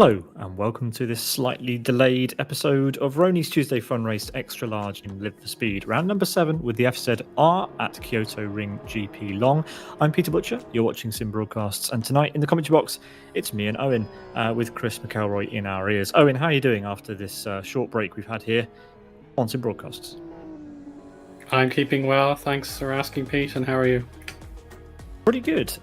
Hello, and welcome to this slightly delayed episode of Rony's Tuesday Fun Race Extra Large in Live for Speed, round number 7 with the FZR at Kyoto Ring GP Long. I'm Peter Butcher, you're watching Sim Broadcasts, and tonight in the commentary box, it's me and Owen with Chris McElroy in our ears. Owen, how are you doing after this short break we've had here on Sim Broadcasts? I'm keeping well, thanks for asking, Pete, and how are you? Pretty good.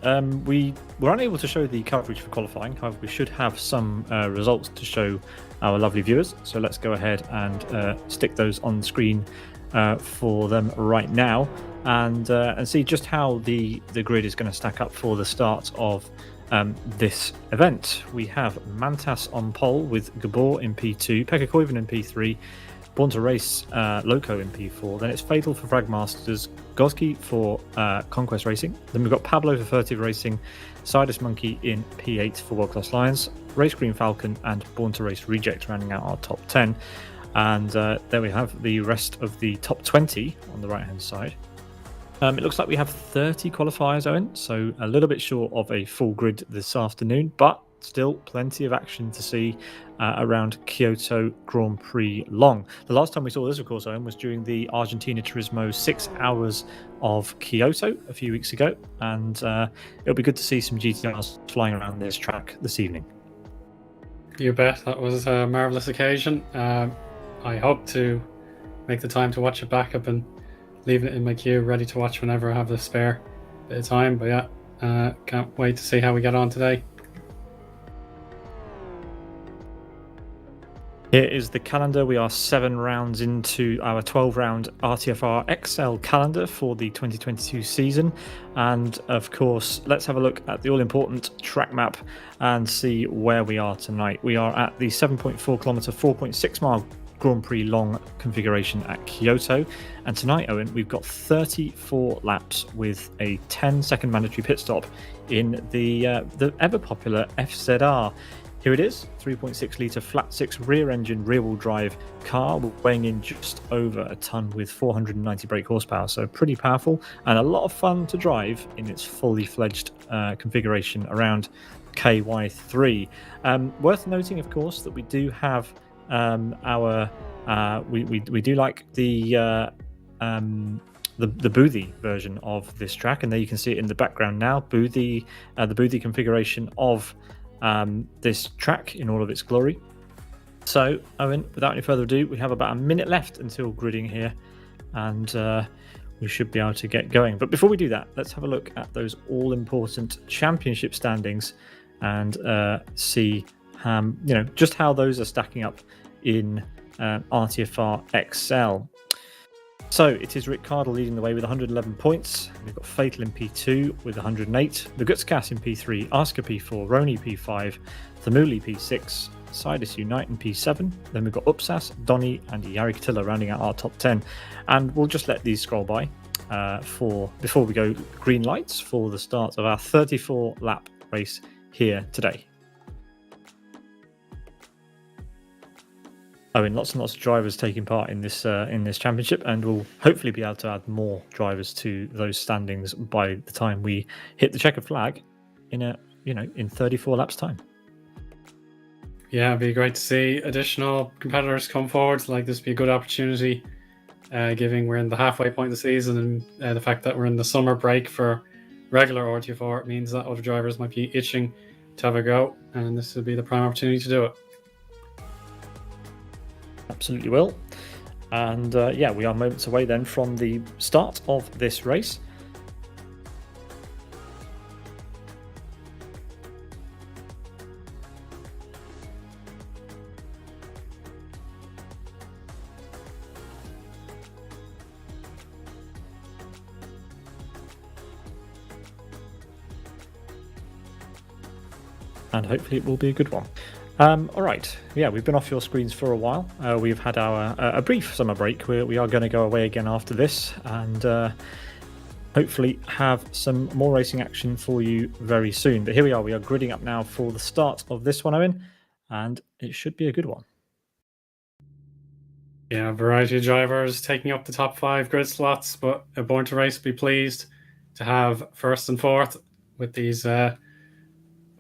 We were unable to show the coverage for qualifying, however we should have some results to show our lovely viewers, so let's go ahead and stick those on the screen for them right now and see just how the grid is going to stack up for the start of this event. We have Mantas on pole with Gabor in P2, Pekka Koivunen in P3, Born to Race Loco in P4, then it's Fatal for Fragmasters, Goski for Conquest Racing, then we've got Pablo for Furtive Racing, Sidus Monkey in P8 for World Class Lions, Race Green Falcon and Born to Race Reject rounding out our top 10, and there we have the rest of the top 20 on the right hand side. It looks like we have 30 qualifiers, Owen, so a little bit short of a full grid this afternoon, but still plenty of action to see around Kyoto Grand Prix Long. The last time we saw this, of course, Owen, was during the Argentina Turismo 6 hours of Kyoto a few weeks ago, and it'll be good to see some GTRs flying around this track this evening. You bet, that was a marvellous occasion. I hope to make the time to watch it back up and leave it in my queue, ready to watch whenever I have the spare bit of time, but yeah, can't wait to see how we get on today. Here is the calendar. We are 7 rounds into our 12-round RTFR XL calendar for the 2022 season. And of course, let's have a look at the all-important track map and see where we are tonight. We are at the 7.4 kilometre, 4.6 mile Grand Prix Long configuration at Kyoto. And tonight, Owen, we've got 34 laps with a 10-second mandatory pit stop in the ever-popular FZR. Here it is, 3.6 litre flat 6 rear engine rear wheel drive car weighing in just over a tonne with 490 brake horsepower, so pretty powerful and a lot of fun to drive in its fully fledged configuration around KY3. Worth noting, of course, that we do have we do like the Boothie version of this track, and there you can see it in the background now. The Boothie configuration of this track in all of its glory. So, Owen, without any further ado, we have about a minute left until gridding here, and we should be able to get going. But before we do that, let's have a look at those all-important championship standings and see just how those are stacking up in RTFR XL. So it is Rick Cardle leading the way with 111 points. We've got Fatal in P2 with 108. The Gutskas in P3, Asker P4, Rony P5, Thamuli P6, Sidus Unite in P7. Then we've got Upsas, Donny and Yari Katila rounding out our top 10. And we'll just let these scroll by before we go green lights for the start of our 34 lap race here today. Lots and lots of drivers taking part in this championship, and we'll hopefully be able to add more drivers to those standings by the time we hit the checkered flag in 34 laps time. Yeah, it'd be great to see additional competitors come forward. Like, this would be a good opportunity, given we're in the halfway point of the season, and the fact that we're in the summer break for regular RTFR, it means that other drivers might be itching to have a go, and this would be the prime opportunity to do it. Absolutely will. And we are moments away then from the start of this race. And hopefully it will be a good one. All right, we've been off your screens for a while. We've had a brief summer break where we are going to go away again after this and hopefully have some more racing action for you very soon. But here we are gridding up now for the start of this one, Owen, and it should be a good one. Yeah, a variety of drivers taking up the top 5 grid slots, but Born to Race will be pleased to have first and fourth with these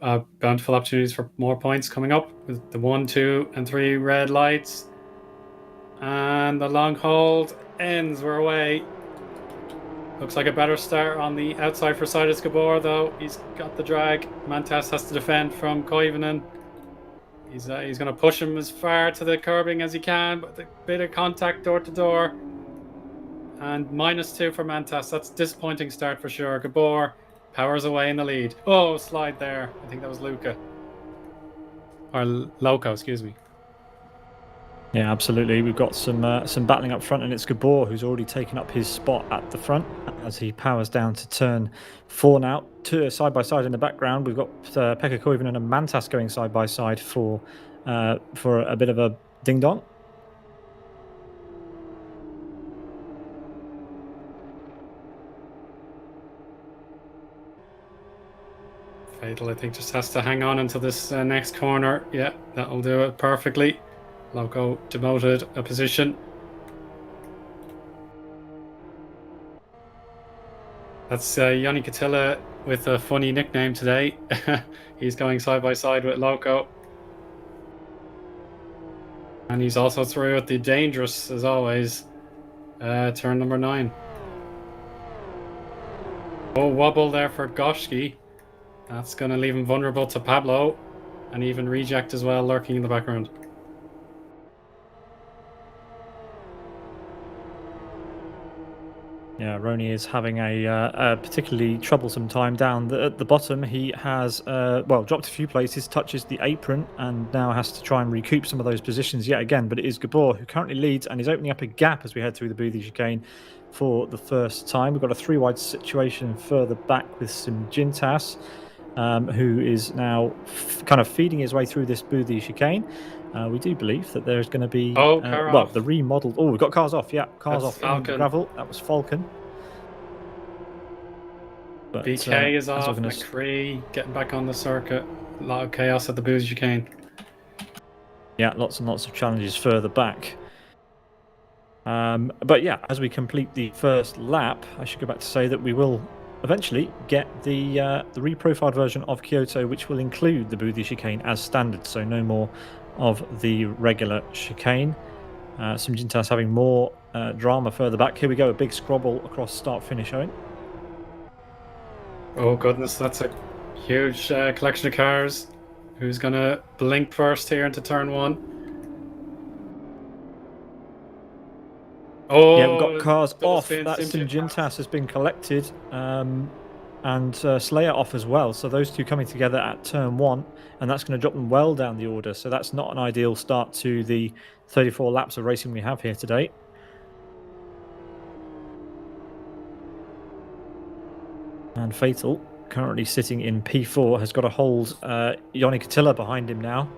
bountiful opportunities for more points coming up with the 1, 2, and 3 red lights. And the long hold ends. We're away. Looks like a better start on the outside for Sidus Gabor, though. He's got the drag. Mantas has to defend from Koivunen. He's going to push him as far to the curbing as he can, but a bit of contact door to door. And -2 for Mantas. That's a disappointing start for sure. Gabor powers away in the lead. Oh, slide there. I think that was Luca. Or Loco, excuse me. Yeah, absolutely. We've got some battling up front, and it's Gabor who's already taken up his spot at the front as he powers down to turn 4 now. Two side by side in the background. We've got Pekka Koivunen and Mantas going side by side for a bit of a ding dong. Fatal, I think, just has to hang on until this next corner. Yeah, that'll do it perfectly. Loco demoted a position. That's Joni Katila with a funny nickname today. He's going side by side with Loco. And he's also through at the dangerous, as always, turn number 9. Oh, wobble there for Goshki. That's going to leave him vulnerable to Pablo. And even Reject as well, lurking in the background. Yeah, Rony is having a particularly troublesome time down at the bottom. He has, dropped a few places, touches the apron, and now has to try and recoup some of those positions yet again. But it is Gabor who currently leads and is opening up a gap as we head through the Boothie chicane for the first time. We've got a 3-wide situation further back with Simjintas, who is now kind of feeding his way through this Boothie chicane. We do believe that there's going to be the remodeled. Oh, we've got cars off. Yeah, cars That's off Falcon. in gravel. That was Falcon. But, BK is off. McCree getting back on the circuit. A lot of chaos at the Boothie chicane. Yeah, lots and lots of challenges further back. But yeah, as we complete the first lap, I should go back to say that we will eventually get the reprofiled version of Kyoto, which will include the Boothie chicane as standard. So no more of the regular chicane. Simjintas having more drama further back. Here we go, a big scrabble across start-finish, Eoin. Oh goodness, that's a huge collection of cars. Who's going to blink first here into turn 1? Oh, yeah, we've got cars off. That Simjintas has been collected. And Slayer off as well. So those two coming together at turn 1, and that's going to drop them well down the order. So that's not an ideal start to the 34 laps of racing we have here today. And Fatal, currently sitting in P4, has got to hold Joni Katila behind him now,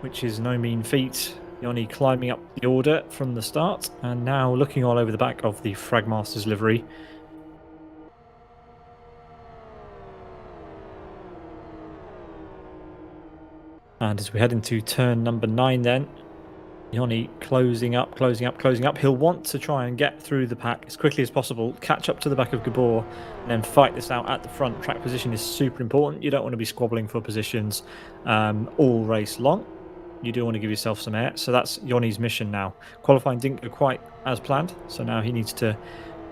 which is no mean feat. Joni climbing up the order from the start, and now looking all over the back of the Fragmasters livery. And as we head into turn number 9 then, Joni closing up. He'll want to try and get through the pack as quickly as possible, catch up to the back of Gabor, and then fight this out at the front. Track position is super important. You don't want to be squabbling for positions all race long. You do want to give yourself some air. So that's Joni's mission now. Qualifying didn't go quite as planned, so now he needs to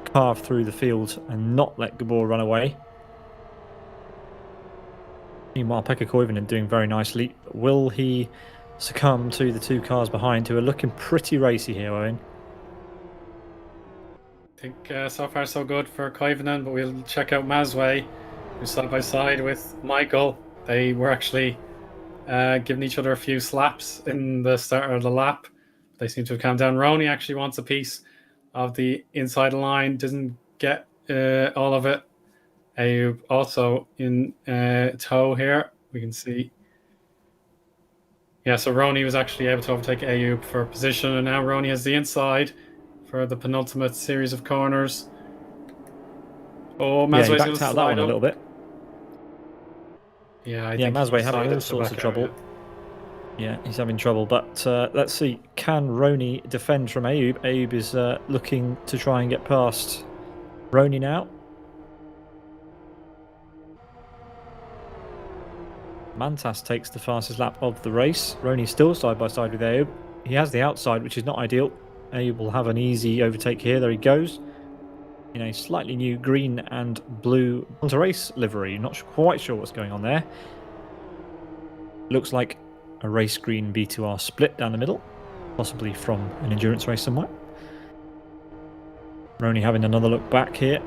carve through the field and not let Gabor run away. Meanwhile, Pekka Koivunen doing very nicely. Will he succumb to the two cars behind, who are looking pretty racy here, Eoin? I think so far so good for Koivunen, but we'll check out Mazway, who's side by side with Michael. They were actually giving each other a few slaps in the start of the lap. They seem to have calmed down. Rony actually wants a piece of the inside line, doesn't get all of it. Ayub also in tow here. We can see. Yeah, so Rony was actually able to overtake Ayub for position, and now Rony has the inside for the penultimate series of corners. Oh, Mazway's he going backed to out slide that one a little bit. Yeah, I think Mazway having all sorts of trouble. Yeah, he's having trouble, but let's see. Can Rony defend from Ayub? Ayub is looking to try and get past Rony now. Mantas takes the fastest lap of the race. Rony still side by side with Eob. He has the outside, which is not ideal. Eob will have an easy overtake here. There he goes. In a slightly new green and blue race livery. Not quite sure what's going on there. Looks like a race green B2R split down the middle, possibly from an endurance race somewhere. Rony having another look back here.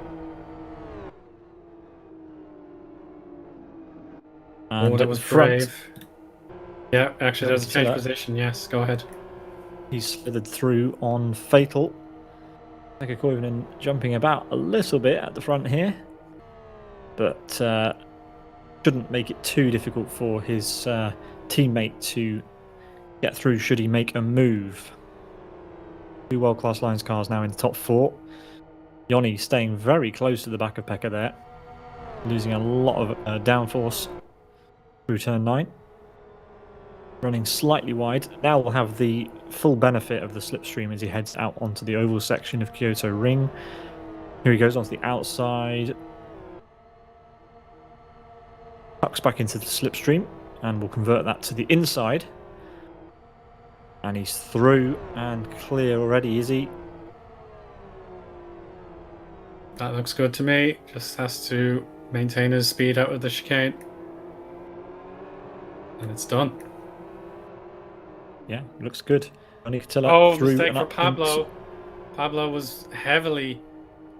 And that was front, brave. Yeah, actually, there's a change position. Yes, go ahead. He's slithered through on Fatal. Pekka Koivunen jumping about a little bit at the front here, but shouldn't make it too difficult for his teammate to get through should he make a move. Two world-class Lions cars now in the top four. Yoni staying very close to the back of Pekka there, losing a lot of downforce through turn 9. Running slightly wide. Now we'll have the full benefit of the slipstream as he heads out onto the oval section of Kyoto Ring. Here he goes onto the outside. Tucks back into the slipstream and we'll convert that to the inside. And he's through and clear already, is he? That looks good to me. Just has to maintain his speed out of the chicane. And it's done. Yeah, looks good. Through mistake for Pablo. Pablo was heavily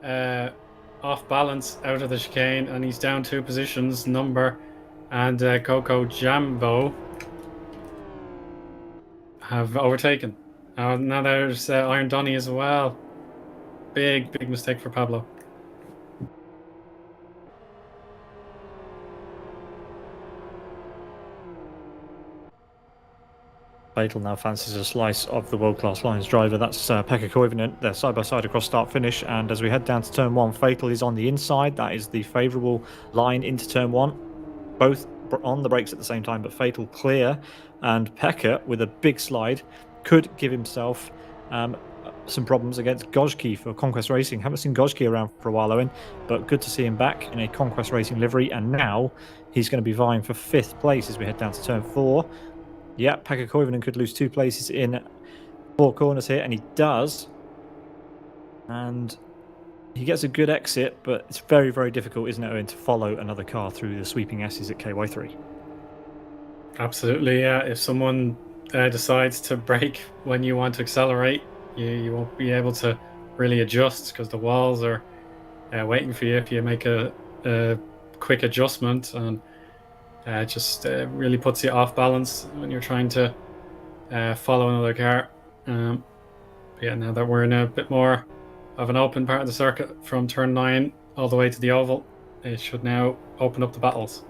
off balance out of the chicane, and he's down 2 positions. Number and Coco Jambo have overtaken. Now there's Iron Donny as well. Big mistake for Pablo. Fatal now fancies a slice of the world-class Lions driver. That's Pekka Koivunen. They're side by side across start finish, and as we head down to turn 1, Fatal is on the inside. That is the favourable line into turn 1. Both on the brakes at the same time, but Fatal clear, and Pekka with a big slide could give himself some problems against Gojki for Conquest Racing. Haven't seen Gojki around for a while, Eoin, but good to see him back in a Conquest Racing livery, and now he's going to be vying for 5th place as we head down to turn 4. Yeah, Pekka Koivunen could lose 2 places in 4 corners here, and he does. And he gets a good exit, but it's very, very difficult, isn't it, Eoin, to follow another car through the sweeping S's at KY3. Absolutely, yeah. If someone decides to brake when you want to accelerate, you won't be able to really adjust because the walls are waiting for you if you make a quick adjustment, and just really puts you off balance when you're trying to follow another car. Yeah, now that we're in a bit more of an open part of the circuit from turn 9 all the way to the oval, it should now open up the battles.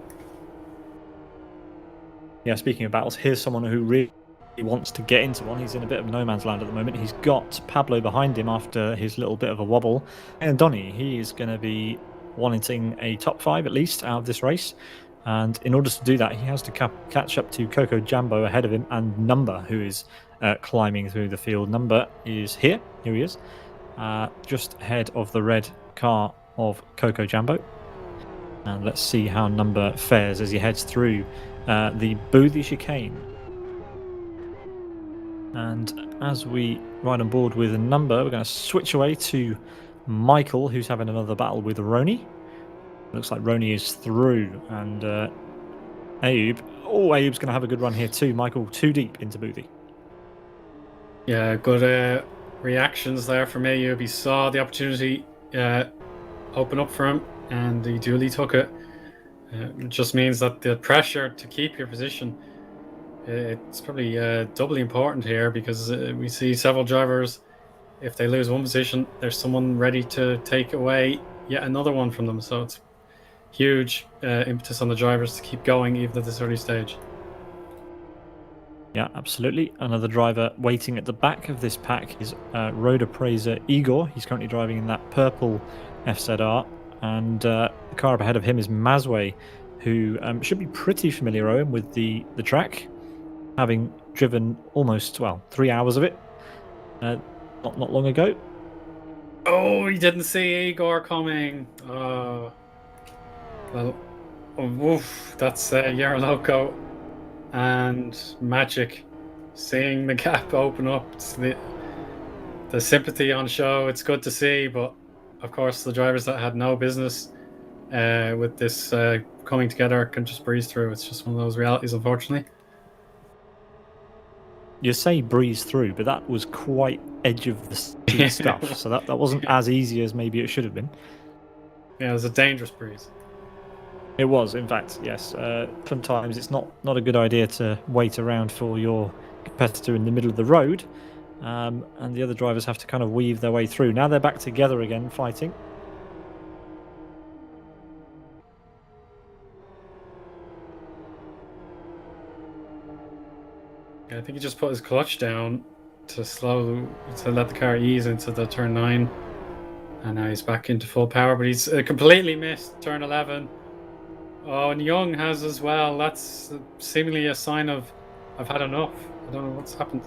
Yeah, speaking of battles, here's someone who really wants to get into one. He's in a bit of no man's land at the moment. He's got Pablo behind him after his little bit of a wobble. And Donny, he is going to be wanting a top 5 at least out of this race. And in order to do that, he has to catch up to Coco Jambo ahead of him and Number, who is climbing through the field. Number is here. Here he is. Just ahead of the red car of Coco Jambo. And let's see how Number fares as he heads through the Boothie chicane. And as we ride on board with Number, we're going to switch away to Michael, who's having another battle with Rony. Looks like Rony is through, and Eob. Oh, Eob's going to have a good run here too. Michael too deep into Boothie. Yeah, good reactions there from Eob. He saw the opportunity open up for him, and he duly took it. It just means that the pressure to keep your position, it's probably doubly important here, because we see several drivers, if they lose one position, there's someone ready to take away yet another one from them. So it's huge impetus on the drivers to keep going even at this early stage. Yeah, absolutely. Another driver waiting at the back of this pack is road appraiser Igor. He's currently driving in that purple FZR, and the car up ahead of him is Mazway, who should be pretty familiar, Eoin, with the track, having driven almost 3 hours of it not long ago. Oh, he didn't see Igor coming. Well, Woof, that's Yarloco and Magic seeing the gap open up. It's the sympathy on show. It's good to see, but of course the drivers that had no business with this coming together can just breeze through. It's just one of those realities, unfortunately. You say breeze through, but that was quite edge of the seat stuff. So that wasn't as easy as maybe it should have been. Yeah, it was a dangerous breeze. It was, in fact, yes. Sometimes it's not a good idea to wait around for your competitor in the middle of the road, and the other drivers have to kind of weave their way through. Now they're back together again, fighting. Yeah, I think he just put his clutch down to let the car ease into the turn 9, and now he's back into full power, but he's completely missed turn 11. Oh, and Young has as well. That's seemingly a sign of I've had enough. I don't know what's happened.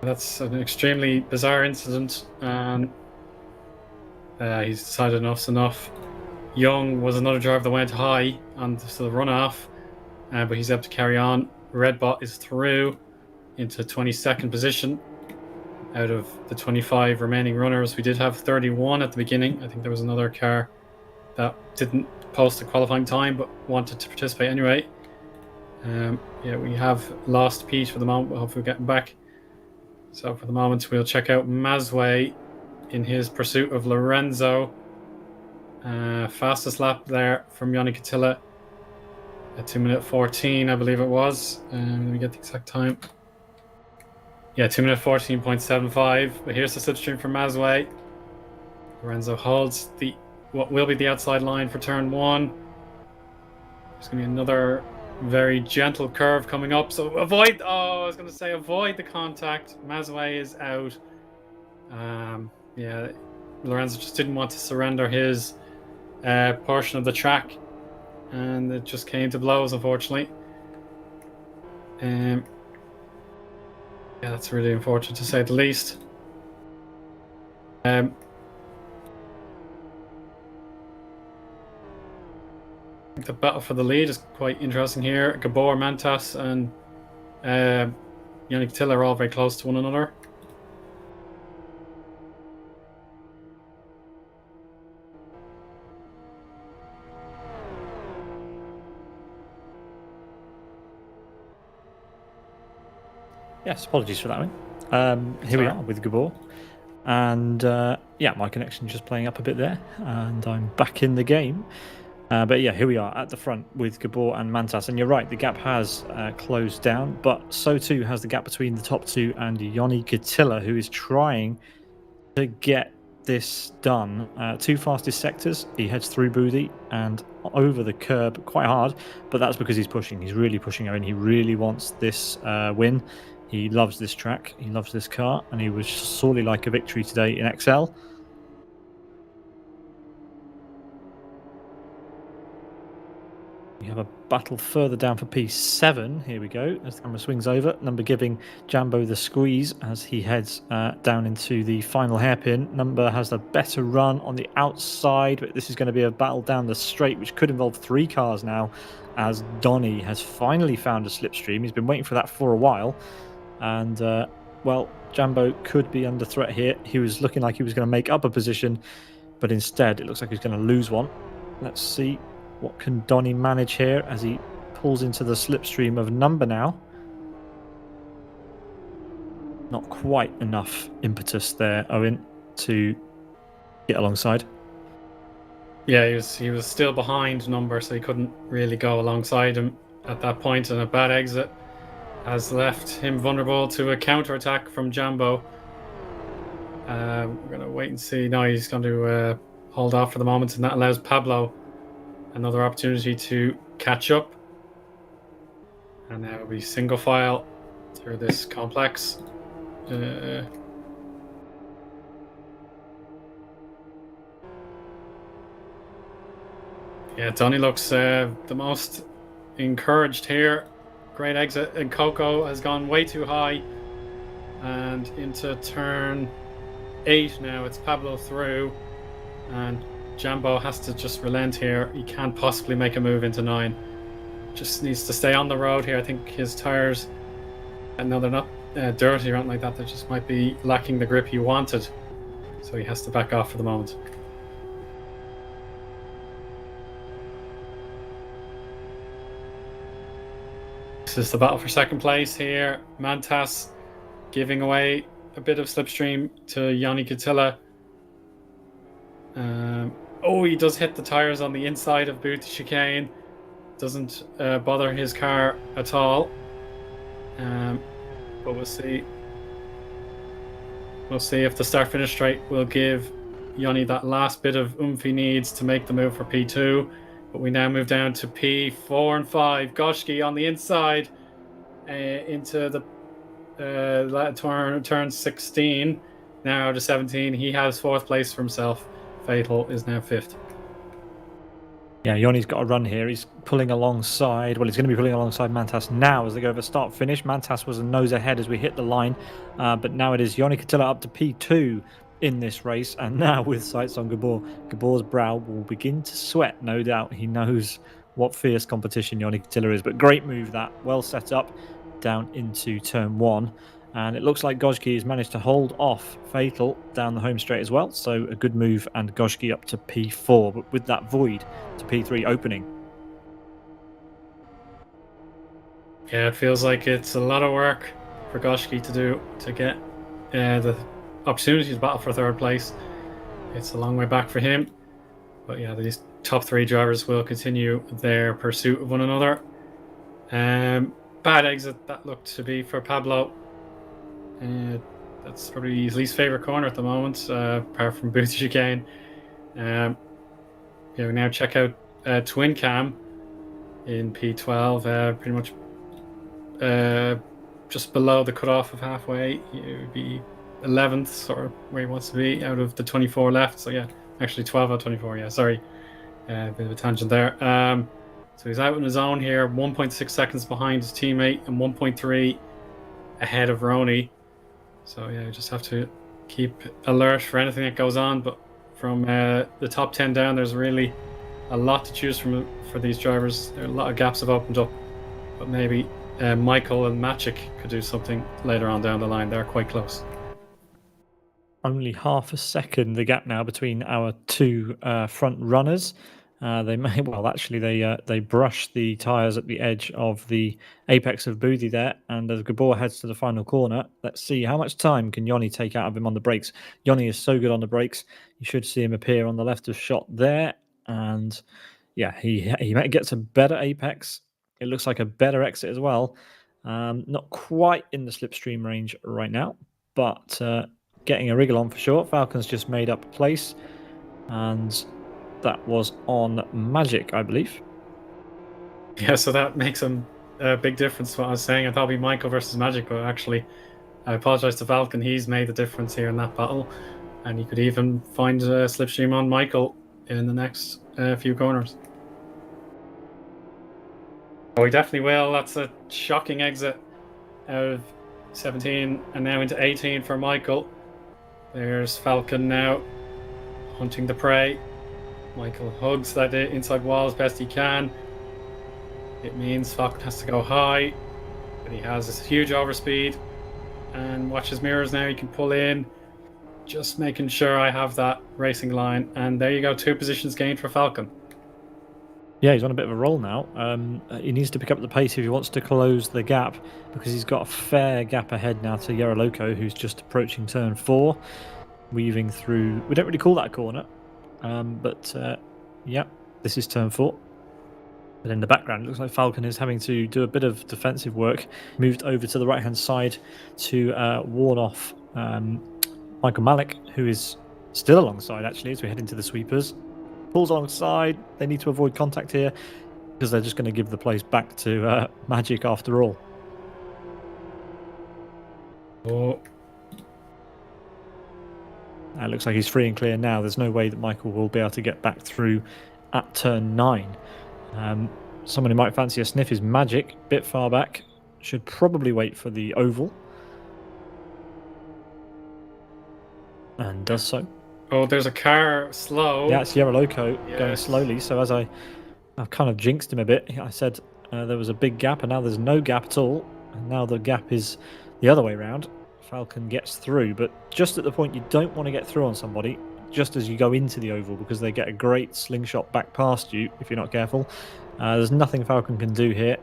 That's an extremely bizarre incident, and he's decided enough's enough. Young was another driver that went high on the runoff, but he's able to carry on. Redbot is through into 22nd position out of the 25 remaining runners. We did have 31 at the beginning. I think there was another car that didn't post a qualifying time but wanted to participate anyway. Yeah, we have lost Pete for the moment, but hopefully we'll get him back. So for the moment, we'll check out Mazway in his pursuit of Lorenzo. Fastest lap there from Yannick Attila at 2 minute 14, I believe it was. Let me get the exact time. Yeah, 2 minute 14.75. But here's the slipstream from Mazway. Lorenzo holds what will be the outside line for turn 1. There's going to be another very gentle curve coming up, so avoid the contact. Mazway is out. Yeah, Lorenzo just didn't want to surrender his portion of the track, and it just came to blows, unfortunately. Yeah, that's really unfortunate to say the least. The battle for the lead is quite interesting here. Gabor, Mantas, and Yannick Tiller are all very close to one another. Yes, apologies for that one. Here we are with Gabor. And yeah, my connection just playing up a bit there. And I'm back in the game. But yeah, here we are at the front with Gabor and Mantas. And you're right, the gap has closed down. But so too has the gap between the top two and Yoni Katilla, who is trying to get this done. 2 fastest sectors. He heads through Boothie and over the curb quite hard. But that's because he's pushing. He's really pushing Eoin. He really wants this win. He loves this track, he loves this car, and he was sorely like a victory today in XL. We have a battle further down for P7. Here we go, as the camera swings over. Number giving Jambo the squeeze as he heads down into the final hairpin. Number has the better run on the outside, but this is going to be a battle down the straight, which could involve 3 cars now, as Donny has finally found a slipstream. He's been waiting for that for a while. And, well, Jambo could be under threat here. He was looking like he was going to make up a position, but instead it looks like he's going to lose one. Let's see what can Donny manage here as he pulls into the slipstream of Number now. Not quite enough impetus there, Eoin, to get alongside. Yeah, he was still behind Number, so he couldn't really go alongside him at that point, and a bad exit has left him vulnerable to a counter-attack from Jambo. We're going to wait and see. No, he's going to hold off for the moment, and that allows Pablo another opportunity to catch up. And now we single file through this complex. Yeah, Donny looks the most encouraged here. Great exit, and Coco has gone way too high. And into turn 8 now, it's Pablo through. And Jambo has to just relent here. He can't possibly make a move into 9. Just needs to stay on the road here. I think his tires, no, they're not dirty or anything like that. They just might be lacking the grip he wanted. So he has to back off for the moment. This is the battle for second place here. Mantas giving away a bit of slipstream to Yoni Katila. He does hit the tires on the inside of Booty Chicane. Doesn't bother his car at all. But we'll see. We'll see if the start-finish straight will give Yoni that last bit of oomph he needs to make the move for P2. But we now move down to P4 and 5. Goshki on the inside into the turn 16. Now to 17. He has 4th place for himself. Fatal is now 5th. Yeah, Yoni's got a run here. He's pulling alongside. Well, he's going to be pulling alongside Mantas now as they go over start-finish. Mantas was a nose ahead as we hit the line. But now it is Yoni Katila up to P2 in this race. And now with sights on Gabor, Gabor's brow will begin to sweat, no doubt. He knows what fierce competition Yoni Katila is. But great move that. Well set up down into turn 1. And it looks like Gojki has managed to hold off Fatal down the home straight as well. So a good move, and Gojki up to P4. But with that void to P3 opening. Yeah, it feels like it's a lot of work for Gojki to do to get the opportunity to battle for 3rd place. It's a long way back for him. But yeah, these top 3 drivers will continue their pursuit of one another. Bad exit that looked to be for Pablo. That's probably his least favourite corner at the moment, apart from Booty Chicane. We now check out Twin Cam in P12, pretty much just below the cutoff of halfway. It would be 11th, sort of where he wants to be, out of the 24 left. So yeah, actually 12 out of 24, yeah, sorry. A bit of a tangent there. So he's out on his own here, 1.6 seconds behind his teammate and 1.3 ahead of Rony. So yeah, you just have to keep alert for anything that goes on. But from the top 10 down, there's really a lot to choose from for these drivers. There are a lot of gaps have opened up, but maybe Michael and Maciek could do something later on down the line. They're quite close. Only half a second the gap now between our 2 front runners. They brush the tyres at the edge of the apex of Booty there, and as Gabor heads to the final corner, let's see how much time can Yoni take out of him on the brakes. Yoni is so good on the brakes. You should see him appear on the left of shot there, and yeah, he gets a better apex. It looks like a better exit as well. Not quite in the slipstream range right now, but getting a wriggle on for sure. Falcon's just made up a place, and that was on Magic, I believe. Yeah, so that makes a big difference to what I was saying. I thought it'd be Michael versus Magic, but actually, I apologise to Falcon. He's made the difference here in that battle, and he could even find a slipstream on Michael in the next few corners. Oh, he definitely will. That's a shocking exit out of 17 and now into 18 for Michael. There's Falcon now hunting the prey. Michael hugs that inside wall as best he can. It means Falcon has to go high, but he has this huge overspeed. And watch his mirrors now, he can pull in. Just making sure I have that racing line. And there you go, 2 positions gained for Falcon. Yeah, he's on a bit of a roll now. He needs to pick up the pace if he wants to close the gap, because he's got a fair gap ahead now to Yaroloco, who's just approaching turn 4, weaving through. We don't really call that a corner. Yeah, this is turn 4. But in the background, it looks like Falcon is having to do a bit of defensive work. Moved over to the right-hand side to warn off Michael Malik, who is still alongside, actually, as we head into the sweepers. Pulls alongside. They need to avoid contact here, because they're just going to give the place back to Magic after all. Oh. It looks like he's free and clear now. There's no way that Michael will be able to get back through at turn 9. Someone who might fancy a sniff is Magic, bit far back. Should probably wait for the oval. And does so. Oh, there's a car slow. Yeah, it's Yellow Loco going Yes. slowly. So as I've kind of jinxed him a bit. I said there was a big gap, and now there's no gap at all. And now the gap is the other way around. Falcon gets through, but just at the point you don't want to get through on somebody, just as you go into the oval, because they get a great slingshot back past you if you're not careful. There's nothing Falcon can do here.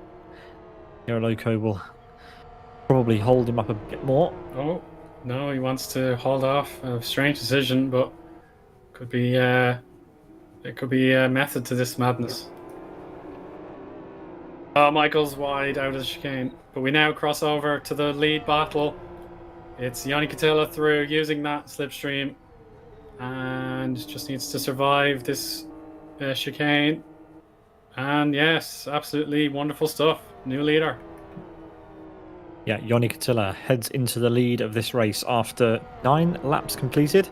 Loco will probably hold him up a bit more. Oh, no, he wants to hold off. A strange decision, but could be it could be a method to this madness. Oh, Michael's wide out of the chicane, but we now cross over to the lead battle. It's Yanni Katila through using that slipstream, and just needs to survive this chicane. And yes, absolutely wonderful stuff. New leader. Yeah, Yoni Katila heads into the lead of this race after 9 laps completed.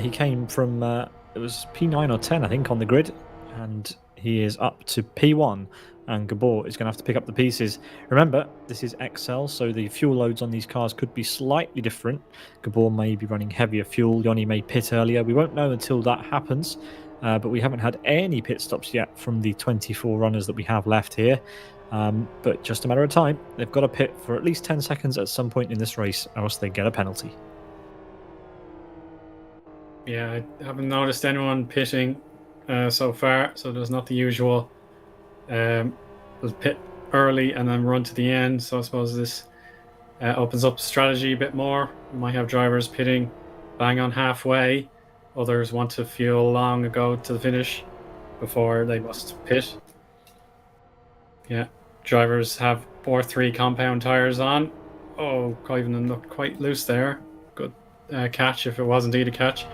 He came from, it was P9 or 10, I think, on the grid, and he is up to P1, and Gabor is going to have to pick up the pieces. Remember, this is XL, so the fuel loads on these cars could be slightly different. Gabor may be running heavier fuel, Yoni may pit earlier. We won't know until that happens, but we haven't had any pit stops yet from the 24 runners that we have left here. But just a matter of time. They've got to pit for at least 10 seconds at some point in this race, or else they get a penalty. Yeah, I haven't noticed anyone pitting so far, so there's not the usual we'll pit early and then run to the end. So I suppose this opens up strategy a bit more. We might have drivers pitting bang on halfway. Others want to fuel long and go to the finish before they must pit. Yeah, drivers have 4-3 compound tires on. Oh, Koivunen looked quite loose there. Good catch if it was indeed a catch.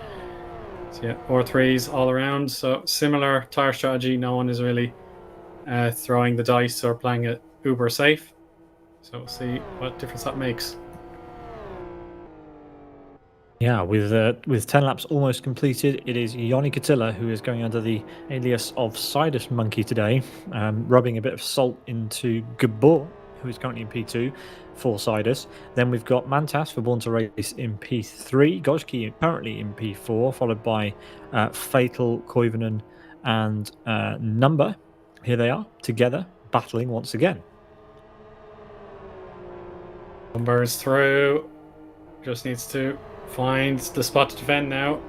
So yeah, 4-3s all around. So similar tire strategy. No one is really throwing the dice or playing it uber safe. So we'll see what difference that makes. Yeah, with 10 laps almost completed, it is Yoni Katila who is going under the alias of Sidus Monkey today, rubbing a bit of salt into Gabor, who is currently in P2 for Sidus. Then we've got Mantas for Born to Race in P3, Gojki currently in P4, followed by Fatal, Koivunen, and Number. Here they are, together, battling once again. Number is through. Just needs to find the spot to defend now.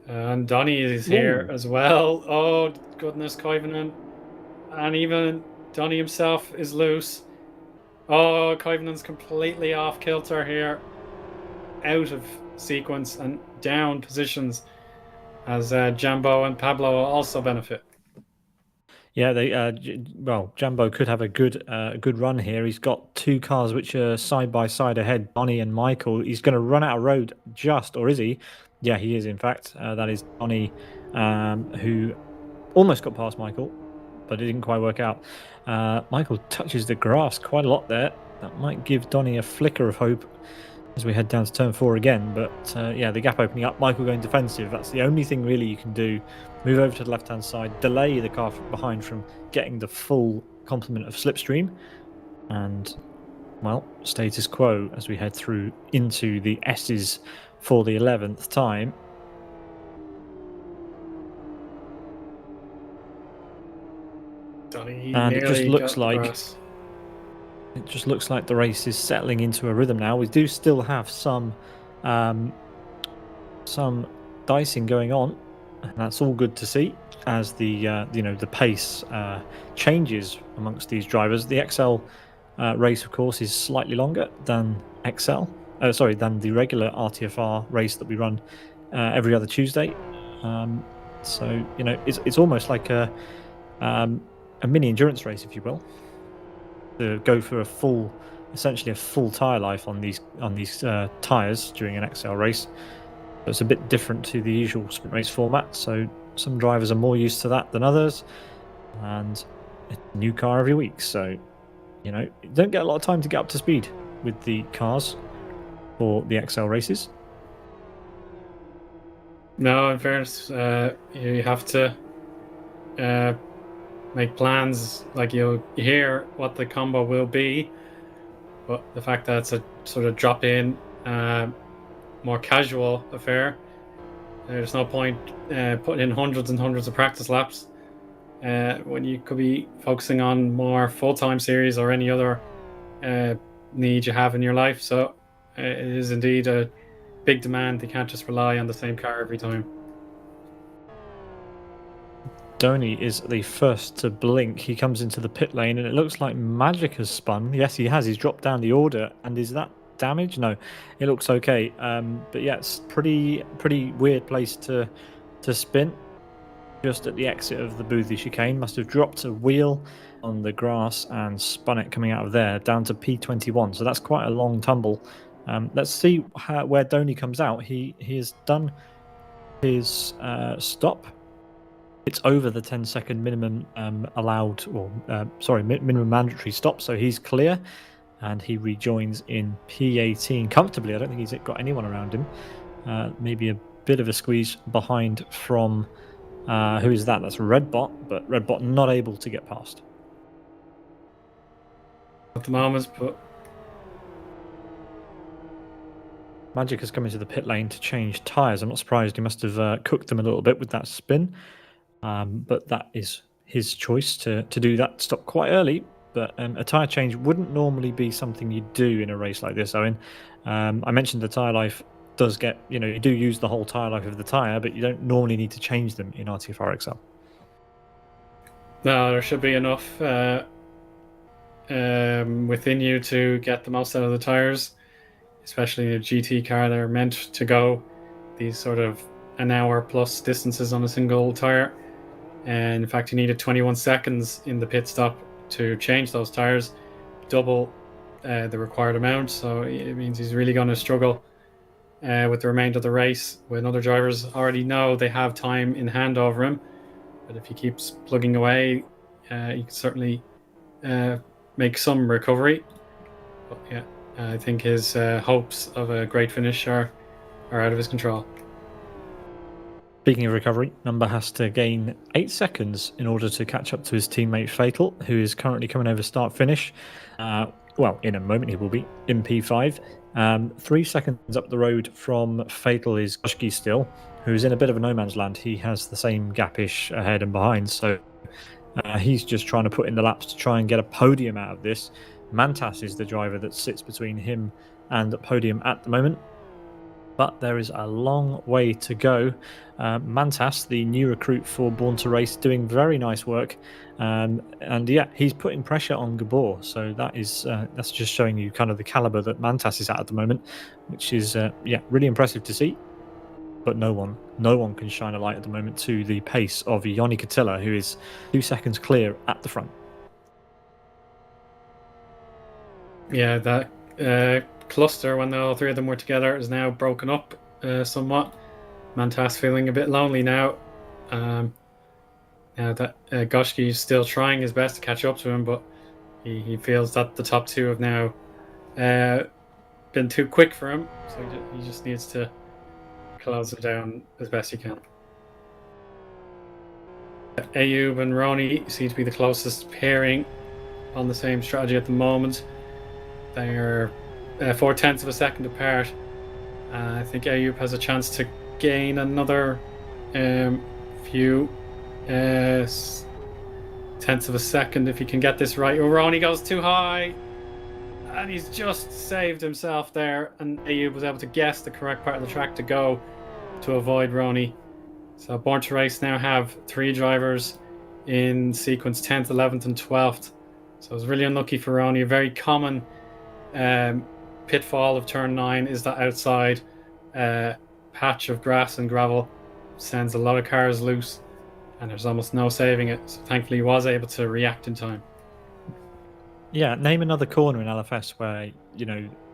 And Donny is here as well. Oh, goodness, Koivunen. And even Donny himself is loose. Oh, Koivunen's completely off kilter here. Out of sequence and down positions as Jambo and Pablo also benefit. Yeah, Jambo could have a good run here. He's got 2 cars which are side by side ahead, Donny and Michael. He's going to run out of road or is he? Yeah, he is, in fact. That is Donny, who almost got past Michael, but it didn't quite work out. Michael touches the grass quite a lot there. That might give Donny a flicker of hope as we head down to turn 4 again. But yeah, the gap opening up, Michael going defensive. That's the only thing really you can do. Move over to the left-hand side, delay the car behind from getting the full complement of slipstream. And, well, status quo as we head through into the S's for the 11th time. And it just looks like the race is settling into a rhythm now. We do still have some dicing going on, and that's all good to see as the the pace changes amongst these drivers. The XL race, of course, is slightly longer than than the regular RTFR race that we run every other Tuesday. So it's almost like a mini endurance race, if you will, to go for essentially a full tire life on these tires during an XL race. It's a bit different to the usual sprint race format, so some drivers are more used to that than others, and a new car every week, so you don't get a lot of time to get up to speed with the cars for the XL races. No, in fairness, you have to make plans. Like you hear what the combo will be, but the fact that it's a sort of drop-in, more casual affair, There's no point putting in hundreds and hundreds of practice laps when you could be focusing on more full-time series or any other need you have in your life. So it is indeed a big demand. You can't just rely on the same car every time. Donny is the first to blink. He comes into the pit lane, and it looks like Magic has spun. Yes, he has. He's dropped down the order. And is that damage? No, it looks okay. But yeah, it's pretty weird place to spin. Just at the exit of the Boothie chicane, must have dropped a wheel on the grass and spun it coming out of there down to P21. So that's quite a long tumble. Let's see where Donny comes out. He has done his stop. It's over the 10-second minimum allowed, or minimum mandatory stop, so he's clear, and he rejoins in P18 comfortably. I don't think he's got anyone around him. Maybe a bit of a squeeze behind from who is that? That's Redbot, but Redbot not able to get past At the moment, but Magic has come into the pit lane to change tyres. I'm not surprised. He must have cooked them a little bit with that spin. But that is his choice to do that stop quite early. But a tyre change wouldn't normally be something you do in a race like this, Owen. I mentioned the tyre life does get, you do use the whole tyre life of the tyre, but you don't normally need to change them in RTFR XL. No, there should be enough within you to get the most out of the tyres, especially in a GT car. They're meant to go these sort of an hour plus distances on a single tyre. And in fact, he needed 21 seconds in the pit stop to change those tyres, double the required amount. So it means he's really going to struggle with the remainder of the race, when other drivers already know they have time in hand over him. But if he keeps plugging away, he can certainly make some recovery. But yeah, I think his hopes of a great finish are out of his control. Speaking of recovery, Number has to gain 8 seconds in order to catch up to his teammate Fatal, who is currently coming over start-finish. Well, in a moment he will be in P5. 3 seconds up the road from Fatal is Goshki still, who's in a bit of a no man's land. He has the same gapish ahead and behind, so he's just trying to put in the laps to try and get a podium out of this. Mantas is the driver that sits between him and the podium at the moment. But there is a long way to go. Mantas, the new recruit for Born to Race, doing very nice work. And yeah, he's putting pressure on Gabor. So that's just showing you kind of the caliber that Mantas is at the moment, which is really impressive to see. But no one can shine a light at the moment to the pace of Eoin Katilla, who is 2 seconds clear at the front. Yeah, that cluster, when all three of them were together, is now broken up somewhat. Mantas feeling a bit lonely now. Now that Goshki is still trying his best to catch up to him, but he feels that the top two have now been too quick for him, so he just needs to close it down as best he can. Ayub and Rony seem to be the closest pairing on the same strategy at the moment. They're 0.4 of a second apart. I think Ayub has a chance to gain another few tenths of a second if he can get this right. Rony goes too high, and he's just saved himself there, and Ayub was able to guess the correct part of the track to go to avoid Rony. So Born to Race now have 3 drivers in sequence 10th, 11th and 12th. So it was really unlucky for Rony. A very common pitfall of turn 9 is that outside patch of grass and gravel sends a lot of cars loose, and there's almost no saving it. So thankfully he was able to react in time. Yeah, name another corner in LFS where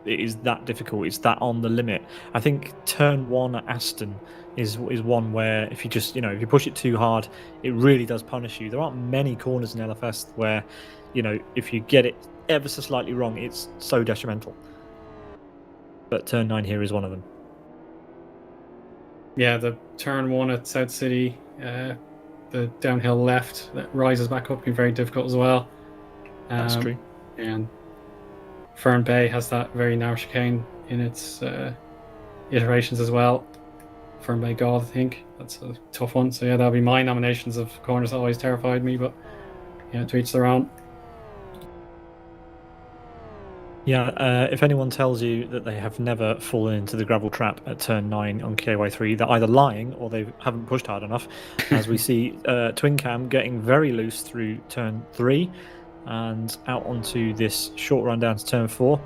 it is that difficult. It's that on the limit. I think turn 1 at Aston is one where if you just if you push it too hard, it really does punish you. There aren't many corners in LFS where if you get it ever so slightly wrong, it's so detrimental. But turn 9 here is one of them. Yeah, the turn 1 at South City, the downhill left that rises back up, can be very difficult as well. That's true. And Fern Bay has that very narrow chicane in its iterations as well. Firm by God, I think. That's a tough one. So yeah, that'll be my nominations of corners that always terrified me, but yeah, to each their own. Yeah, if anyone tells you that they have never fallen into the gravel trap at turn 9 on KY3, they're either lying or they haven't pushed hard enough, as we see Twin Cam getting very loose through turn 3 and out onto this short run down to turn 4.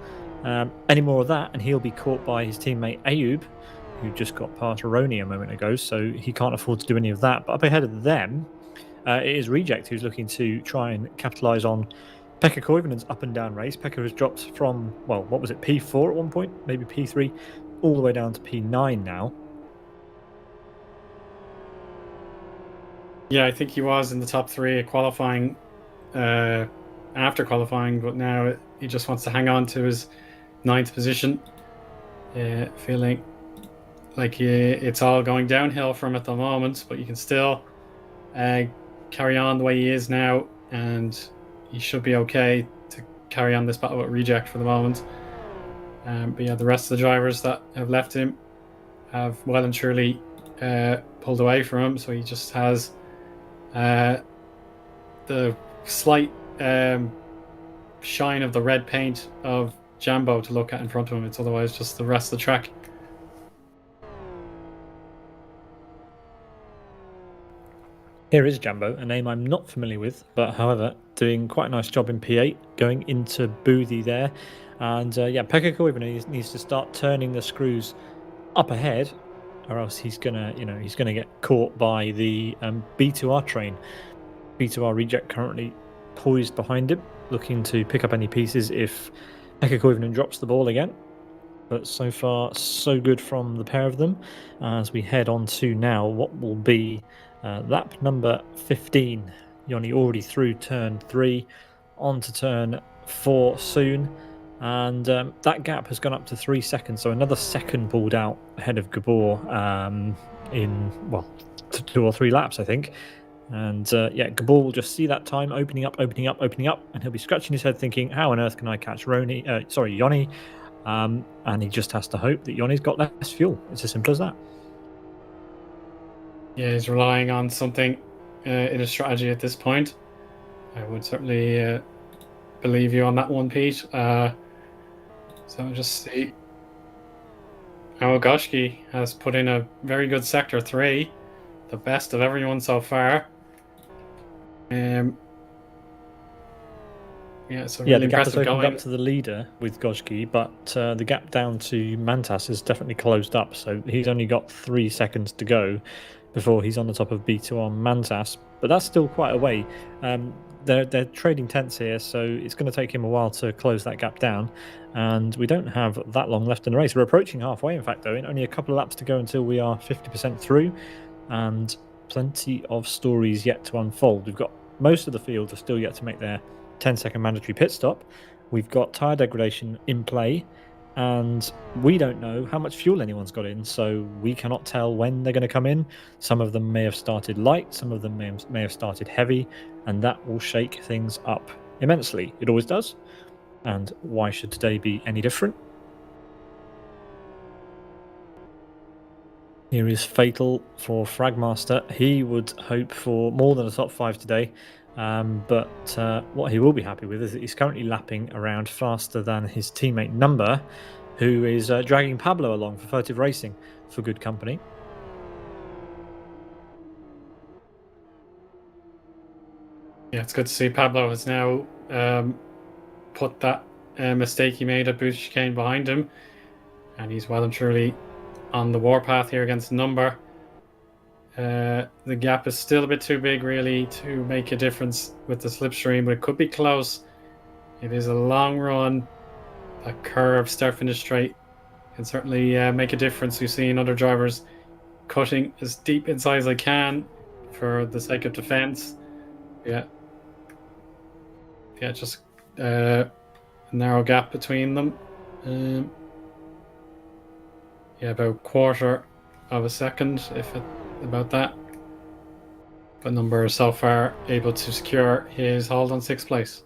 Any more of that, and he'll be caught by his teammate Ayub, who just got past Rony a moment ago, so he can't afford to do any of that. But up ahead of them, it is Reject who's looking to try and capitalise on Pekka Koivunen's up and down race. Pekka has dropped from, well, what was it, P4 at one point, maybe P3, all the way down to P9 now. Yeah, I think he was in the top 3 at qualifying, after qualifying, but now he just wants to hang on to his 9th position, feeling like it's all going downhill from at the moment, but you can still carry on the way he is now, and he should be okay to carry on this battle with Reject for the moment. But yeah, the rest of the drivers that have left him have well and truly pulled away from him, so he just has the slight shine of the red paint of Jambo to look at in front of him. It's otherwise just the rest of the track. Here is Jambo, a name I'm not familiar with, but however, doing quite a nice job in P8, going into Boothie there. And yeah, Pekka Koivunen needs to start turning the screws up ahead, or else he's gonna get caught by the B2R train. B2R Reject currently poised behind him, looking to pick up any pieces if Pekka Koivunen drops the ball again. But so far, so good from the pair of them. As we head on to now what will be lap number 15. Yoni already through turn 3, on to turn 4 soon. And that gap has gone up to 3 seconds. So another second pulled out ahead of Gabor in, well, 2 or 3 laps, I think. And yeah, Gabor will just see that time opening up, and he'll be scratching his head thinking, how on earth can I catch Yoni? And he just has to hope that Yoni's got less fuel. It's as simple as that. Yeah, he's relying on something in his strategy at this point. I would certainly believe you on that one, Pete. So just see. Awagoshki has put in a very good Sector 3, the best of everyone so far. Yeah, so really the gap has impressive opened going. up to the leader with Gojki, but the gap down to Mantas is definitely closed up. So he's only got 3 seconds to go before he's on the top of B2 on Mantas. But that's still quite a way. They're trading tenths here, so it's going to take him a while to close that gap down. And we don't have that long left in the race. We're approaching halfway, in fact, though. Only a couple of laps to go until we are 50% through. And plenty of stories yet to unfold. We've got most of the field are still yet to make their 10-second mandatory pit stop. We've got tyre degradation in play, and we don't know how much fuel anyone's got in, so we cannot tell when they're going to come in. Some of them may have started light, some of them may have started heavy, and that will shake things up immensely. It always does, and why should today be any different? Here is Fatal for Fragmaster. He would hope for more than a top 5 today. But what he will be happy with is that he's currently lapping around faster than his teammate Number, who is dragging Pablo along for Furtive Racing for good company. Yeah, it's good to see Pablo has now put that mistake he made at Booth Chicane behind him, and he's well and truly on the warpath here against Number. The gap is still a bit too big, really, to make a difference with the slipstream, but it could be close. It is a long run. That curve, start-finish straight, can certainly make a difference. We've seen other drivers cutting as deep inside as they can for the sake of defense. Yeah, just a narrow gap between them. Yeah, about 1/4 of a second, about that. But Number is so far able to secure his hold on 6th place.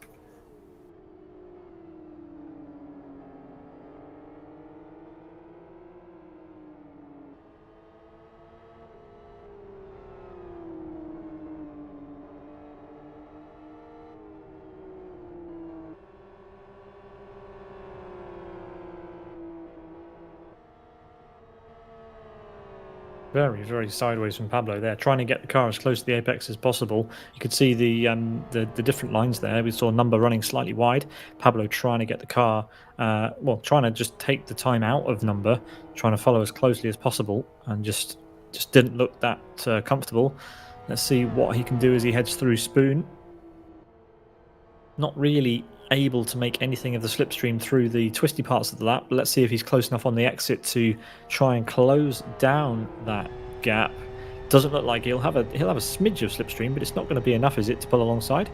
very, very sideways from Pablo there, trying to get the car as close to the apex as possible. You could see the different lines there. We saw Number running slightly wide. Pablo trying to get the car, trying to just take the time out of Number, trying to follow as closely as possible, and just didn't look that comfortable. Let's see what he can do as he heads through Spoon. Not really able to make anything of the slipstream through the twisty parts of the lap, but let's see if he's close enough on the exit to try and close down that gap. Doesn't look like he'll have a smidge of slipstream, but it's not going to be enough, is it, to pull alongside?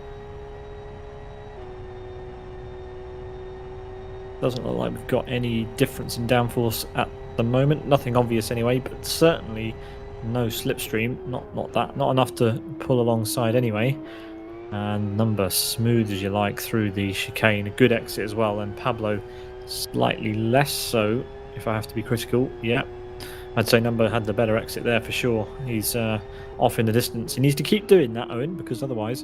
Doesn't look like we've got any difference in downforce at the moment. Nothing obvious anyway, but certainly no slipstream. Not enough to pull alongside anyway. And Number smooth as you like through the chicane. A good exit as well, and Pablo slightly less so, if I have to be critical. Yeah, I'd say Number had the better exit there for sure. He's off in the distance. He needs to keep doing that, Eoin, because otherwise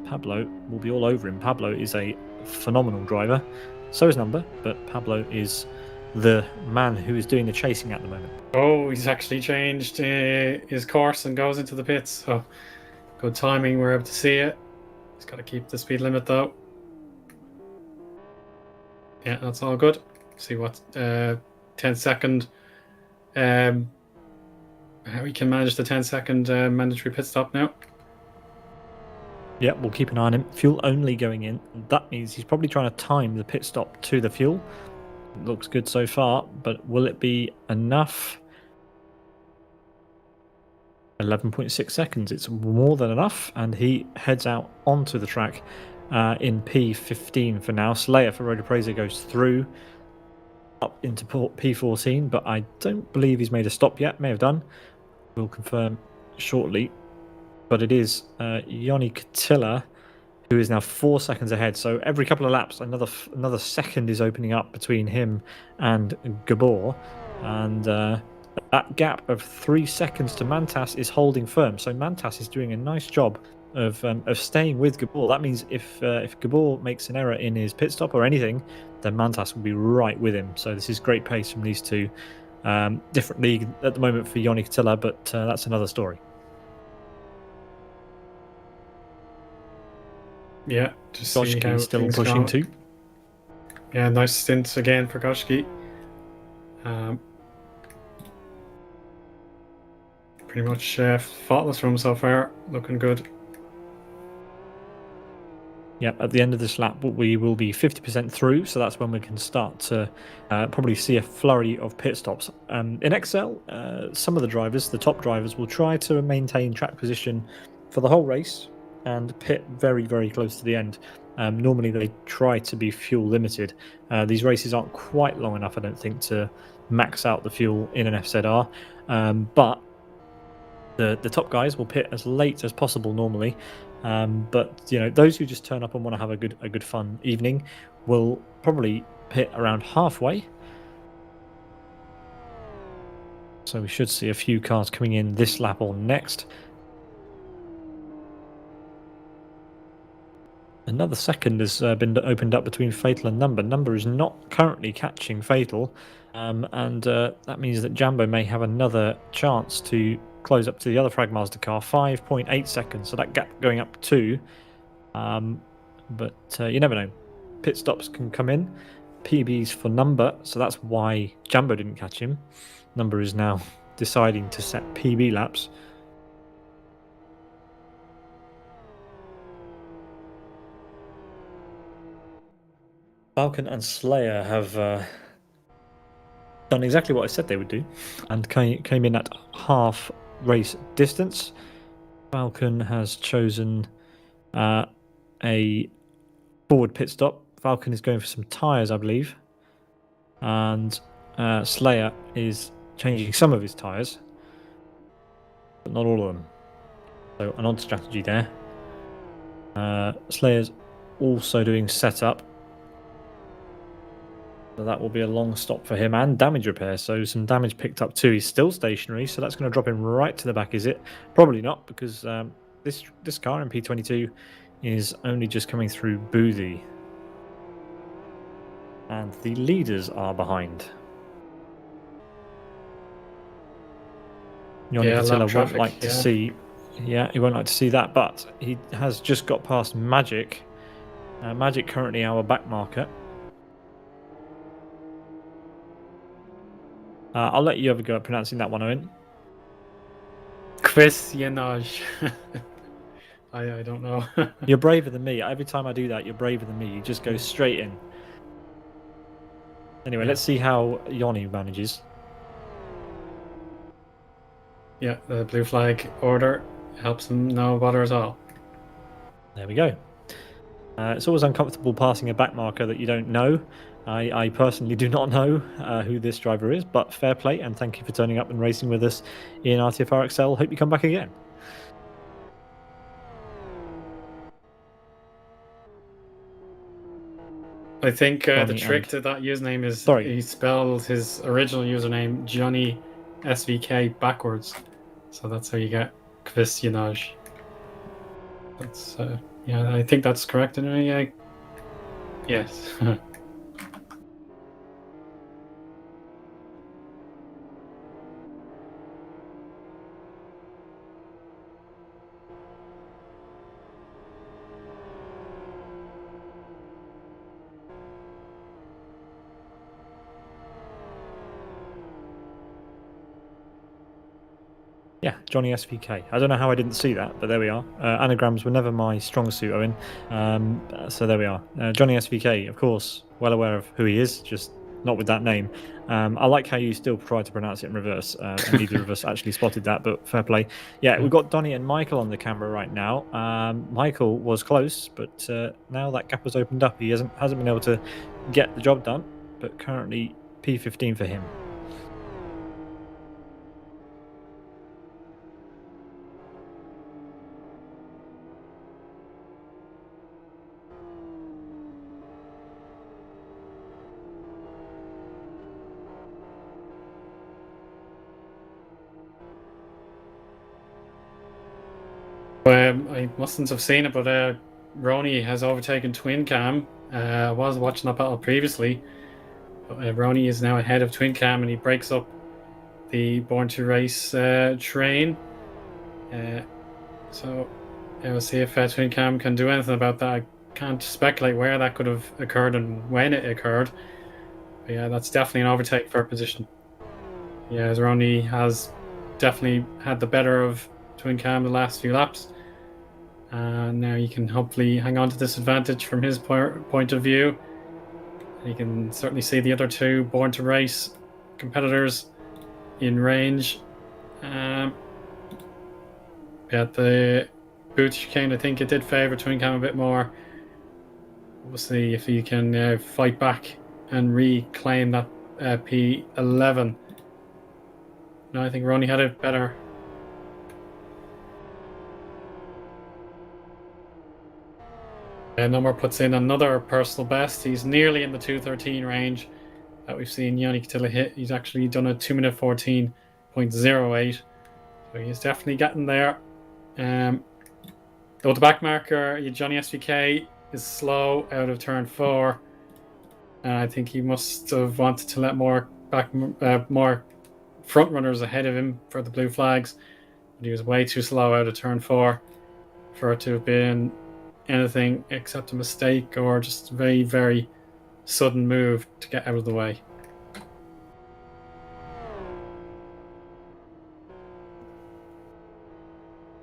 Pablo will be all over him. Pablo is a phenomenal driver. So is Number, but Pablo is the man who is doing the chasing at the moment. Oh, he's actually changed his course and goes into the pits. So good timing. We're able to see it. He's got to keep the speed limit though. Yeah, that's all good. See what 10-second. How we can manage the 10-second mandatory pit stop now. Yeah, we'll keep an eye on him. Fuel only going in. That means he's probably trying to time the pit stop to the fuel. Looks good so far, but will it be enough? 11.6 seconds. It's more than enough, and he heads out onto the track in P15 for now. Slayer for Road Appraiser goes through up into P14, but I don't believe he's made a stop yet. May have done. We'll confirm shortly. But it is Ioni Katila who is now 4 seconds ahead. So every couple of laps, another second is opening up between him and Gabor, and that gap of 3 seconds to Mantas is holding firm. So Mantas is doing a nice job of staying with Gabor. That means if Gabor makes an error in his pit stop or anything, then Mantas will be right with him. So this is great pace from these two. Different league at the moment for Ioni Katila, but that's another story. Yeah, just Goshki still pushing too. Yeah, nice stint again for Goshki. Pretty much faultless from him so far, looking good. Yep, at the end of this lap, we will be 50% through, so that's when we can start to probably see a flurry of pit stops. In Excel, some of the drivers, the top drivers, will try to maintain track position for the whole race and pit very, very close to the end. Normally, they try to be fuel limited. These races aren't quite long enough, I don't think, to max out the fuel in an FZR, but the top guys will pit as late as possible normally. But those who just turn up and want to have a good fun evening will probably pit around halfway. So we should see a few cars coming in this lap or next. Another second has been opened up between Fatal and Number. Number is not currently catching Fatal, and that means that Jambo may have another chance to close up to the other Fragmaster car. 5.8 seconds, so that gap going up 2. But you never know. Pit stops can come in. PBs for Number, so that's why Jambo didn't catch him. Number is now deciding to set PB laps. Falcon and Slayer have done exactly what I said they would do, and came in at half race distance. Falcon has chosen a forward pit stop. Falcon is going for some tyres, I believe, and Slayer is changing some of his tyres, but not all of them. So an odd strategy there. Slayer's also doing setup. So that will be a long stop for him, and damage repair. So some damage picked up too. He's still stationary, so that's going to drop him right to the back, is it? Probably not, because this car in P22 is only just coming through Boothie. And the leaders are behind. Yoni Yeah, Katila lap won't traffic, like to yeah. see. Yeah, he won't like to see that, but he has just got past Magic. Magic currently our back marker. I'll let you have a go at pronouncing that one, Owen. Questionage. I don't know. You're braver than me. Every time I do that, you're braver than me. You just go straight in. Anyway, Yeah. let's see how Yoni manages. Yeah, the blue flag order helps him no bother at all. There we go. It's always uncomfortable passing a back marker that you don't know. I personally do not know who this driver is, but fair play and thank you for turning up and racing with us in RTFR XL. Hope you come back again. I think the Johnny trick and- to that username is Sorry. he spells his original username Johnny SVK backwards, so that's how you get Questionage. That's yeah, I think that's correct anyway. Yes. Yeah, Johnny SVK. I don't know how I didn't see that, but there we are. Anagrams were never my strong suit, Owen. So there we are. Johnny SVK, of course, well aware of who he is, just not with that name. I like how you still try to pronounce it in reverse, and neither of us actually spotted that, but fair play. Yeah, we've got Donny and Michael on the camera right now. Michael was close, but now that gap has opened up. He hasn't been able to get the job done, but currently P15 for him. I mustn't have seen it, but Rony has overtaken Twin Cam. I was watching that battle previously, but Rony is now ahead of Twin Cam, and he breaks up the Born to Race train. So we'll see if Twin Cam can do anything about that. I can't speculate where that could have occurred and when it occurred. But yeah, that's definitely an overtake for position. Yeah, Rony has definitely had the better of Twin Cam the last few laps. Now you can hopefully hang on to this advantage from his point of view. You can certainly see the other two Born to Race competitors in range. Yeah, the boot chicane, I think it did favour Twin Cam a bit more. We'll see if he can fight back and reclaim that P11. No, I think Rony had it better. Number puts in another personal best. He's nearly in the 2:13 range that we've seen Yoni Katila hit. He's actually done a 2-minute 14.08. So he's definitely getting there. Though the back marker, Johnny SVK is slow out of turn 4. I think he must have wanted to let more front runners ahead of him for the blue flags. But he was way too slow out of turn 4 for it to have been anything except a mistake or just a very, very sudden move to get out of the way.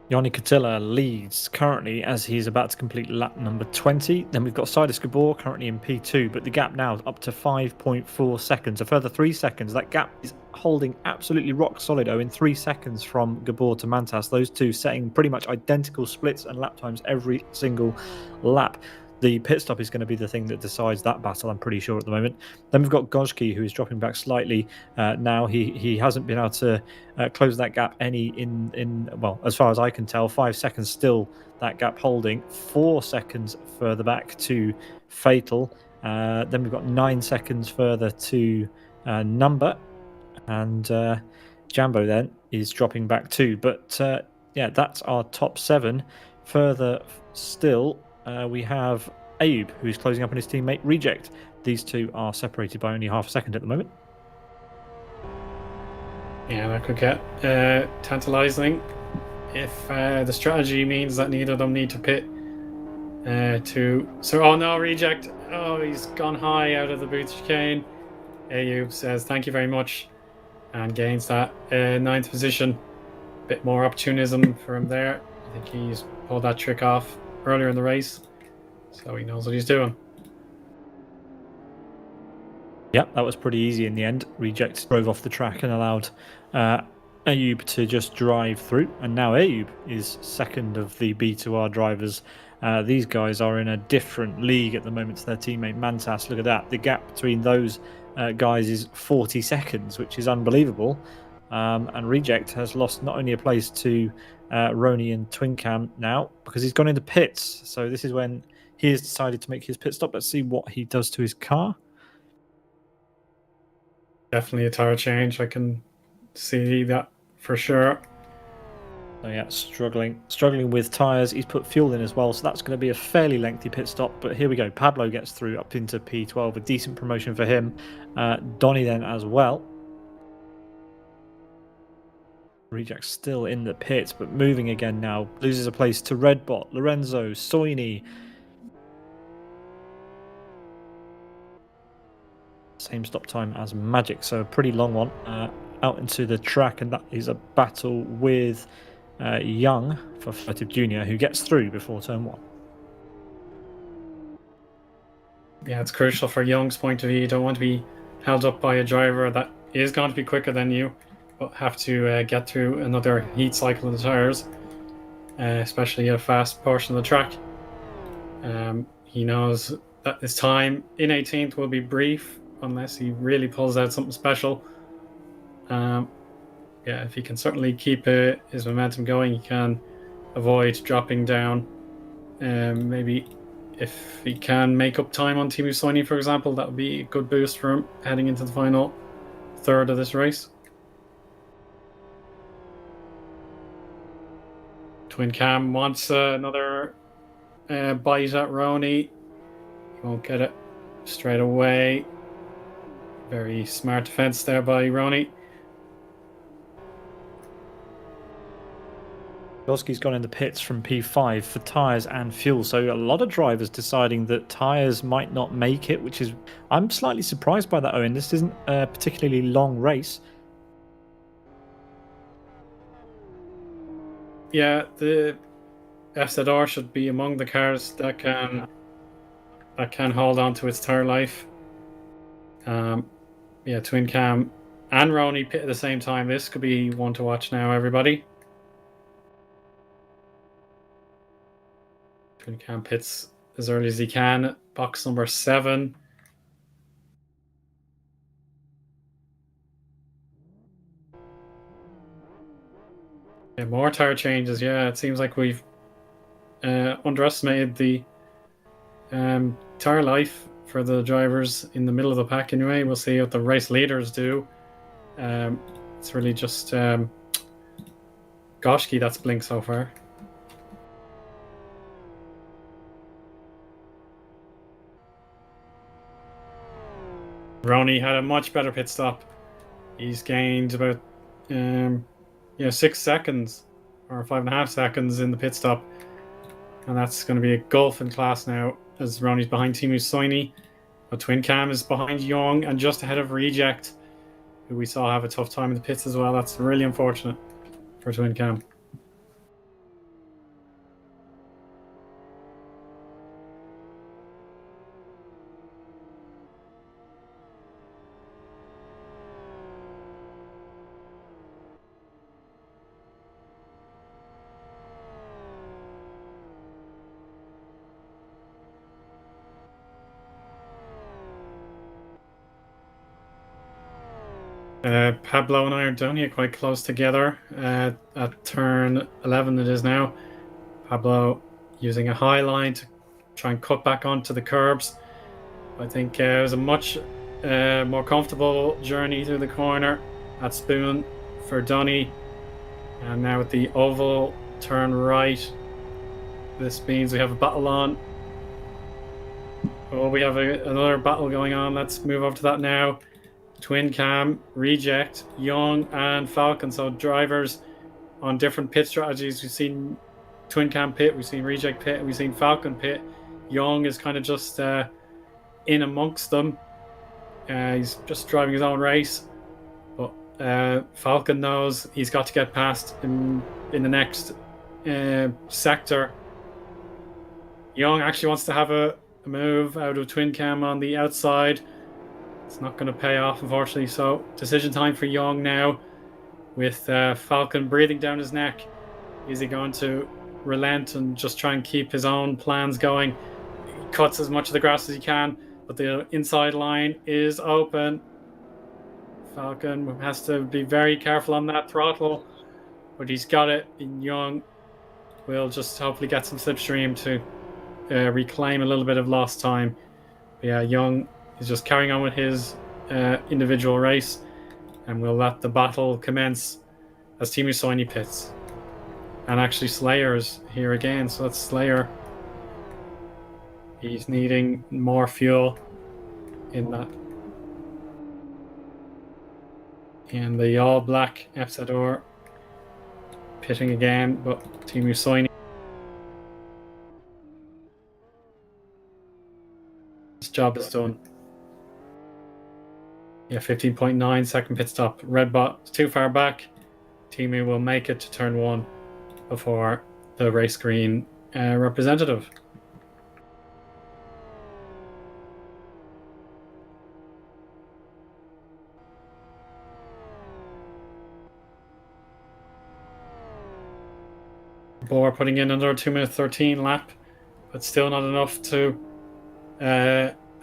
Yoni Katila leads currently as he's about to complete lap number 20. Then we've got Sidus Gabor currently in P2, but the gap now is up to 5.4 seconds. A further 3 seconds. That gap is holding absolutely rock solid, in 3 seconds from Gabor to Mantas. Those two setting pretty much identical splits and lap times every single lap. The pit stop is going to be the thing that decides that battle, I'm pretty sure, at the moment. Then we've got Gojki, who is dropping back slightly now. He hasn't been able to close that gap well, as far as I can tell, 5 seconds still that gap holding. 4 seconds further back to Fatal. Then we've got 9 seconds further to Number. And Jambo then is dropping back too. But yeah, that's our top 7. Further still, we have Abe, who is closing up on his teammate Reject. These two are separated by only half a second at the moment. Yeah, that could get tantalizing if the strategy means that neither of them need to pit oh no, reject. Oh, he's gone high out of the boot chicane. Ayub says thank you very much and gains that ninth position. Bit more opportunism for him there. I think he's pulled that trick off earlier in the race, so he knows what he's doing. Yep, that was pretty easy in the end. Reject drove off the track and allowed Ayub to just drive through, and now Ayub is second of the B2R drivers. These guys are in a different league at the moment to their teammate Mantas. Look at that. The gap between those guys is 40 seconds, which is unbelievable. And Reject has lost not only a place to Rony and Twin Cam now, because he's gone into pits. So this is when he has decided to make his pit stop. Let's see what he does to his car. Definitely a tire change. I can see that for sure. So yeah, struggling with tyres. He's put fuel in as well, so that's going to be a fairly lengthy pit stop. But here we go. Pablo gets through up into P12, a decent promotion for him. Donny then as well. Reject still in the pits, but moving again now. Loses a place to Redbot, Lorenzo, Soini. Same stop time as Magic, so a pretty long one. Out into the track, and that is a battle with Young for Furtive Junior, who gets through before turn 1. Yeah, it's crucial for Young's point of view. You don't want to be held up by a driver that is going to be quicker than you, but have to get through another heat cycle of the tires, especially a fast portion of the track. He knows that his time in 18th will be brief unless he really pulls out something special. Yeah, if he can certainly keep his momentum going, he can avoid dropping down. Maybe if he can make up time on Teemu Soini, for example, that would be a good boost for him heading into the final third of this race. Twin Cam wants another bite at Rony. He won't get it straight away. Very smart defense there by Rony. Goski's gone in the pits from P5 for tyres and fuel, so a lot of drivers deciding that tyres might not make it, which is... I'm slightly surprised by that, Eoin. This isn't a particularly long race. Yeah, the FZR should be among the cars that can hold on to its tyre life. Yeah, Twin Cam and Rony pit at the same time. This could be one to watch now, everybody. Twin Cam pits as early as he can. Box number 7. Yeah, more tire changes. Yeah, it seems like we've underestimated the tire life for the drivers in the middle of the pack anyway. We'll see what the race leaders do. It's really just Goshki that's blinked so far. Rony had a much better pit stop. He's gained about 6 seconds or 5.5 seconds in the pit stop, and that's going to be a gulf in class now as Rony's behind Teemu Soini. But Twin Cam is behind Young and just ahead of Reject, who we saw have a tough time in the pits as well. That's really unfortunate for Twin Cam. Pablo and I are down here quite close together at turn 11 it is now. Pablo using a high line to try and cut back onto the curbs. I think it was a much more comfortable journey through the corner at Spoon for Donny. And now with the oval turn right, this means we have a battle on. Oh, we have another battle going on. Let's move over to that now. Twin Cam, Reject, Young, and Falcon. So drivers on different pit strategies. We've seen Twin Cam pit, we've seen Reject pit, and we've seen Falcon pit. Young is kind of just in amongst them. He's just driving his own race. But Falcon knows he's got to get past in the next sector. Young actually wants to have a move out of Twin Cam on the outside. It's not going to pay off, unfortunately. So decision time for Young now, with Falcon breathing down his neck. Is he going to relent and just try and keep his own plans going? He cuts as much of the grass as he can, but the inside line is open. Falcon has to be very careful on that throttle, but he's got it. And Young will just hopefully get some slipstream to reclaim a little bit of lost time. But yeah, Young is just carrying on with his individual race, and we'll let the battle commence as Team Usoini pits. And actually Slayer's here again, so that's Slayer. He's needing more fuel in that. And the all-black Epsador pitting again, but Team Usoini. This job is done. Yeah, 15.9 second pit stop. Redbot is too far back. Timu will make it to turn 1 before the race green representative. Boar putting in another 2 minute 13 lap, but still not enough to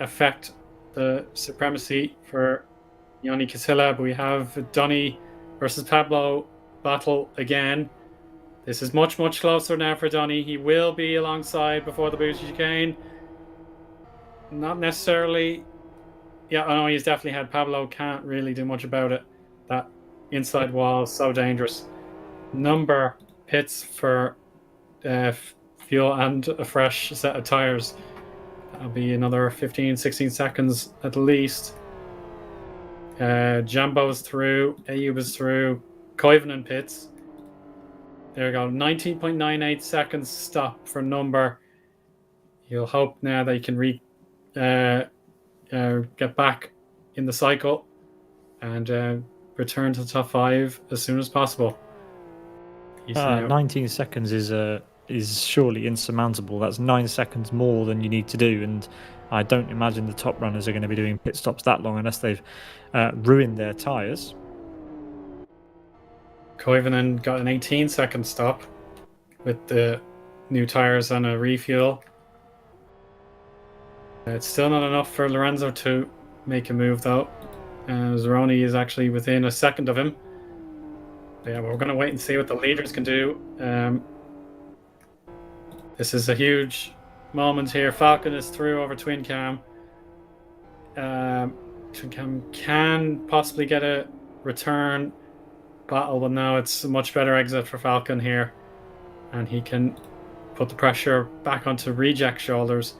affect the supremacy for Yoni Casilla. But we have Donny versus Pablo battle again. This is much closer now for Donny. He will be alongside before the boost chicane. Not necessarily. Yeah, I know he's definitely had. Pablo can't really do much about it. That inside wall is so dangerous. Number pits for fuel and a fresh set of tires. That'll be another 15-16 seconds at least. Jambo's through, Ayub is through, Koivunen pits. There we go, 19.98 seconds stop for Number. He'll hope now that he can get back in the cycle and return to the top 5 as soon as possible. 19 seconds is surely insurmountable. That's 9 seconds more than you need to do, and I don't imagine the top runners are going to be doing pit stops that long unless they've ruined their tyres. Koivunen got an 18-second stop with the new tyres and a refuel. It's still not enough for Lorenzo to make a move, though. Rony is actually within a second of him. But yeah, we're going to wait and see what the leaders can do. This is a huge moment here. Falcon is through over Twin Cam. Twin Cam can possibly get a return battle, but now it's a much better exit for Falcon here. And he can put the pressure back onto Reject shoulders.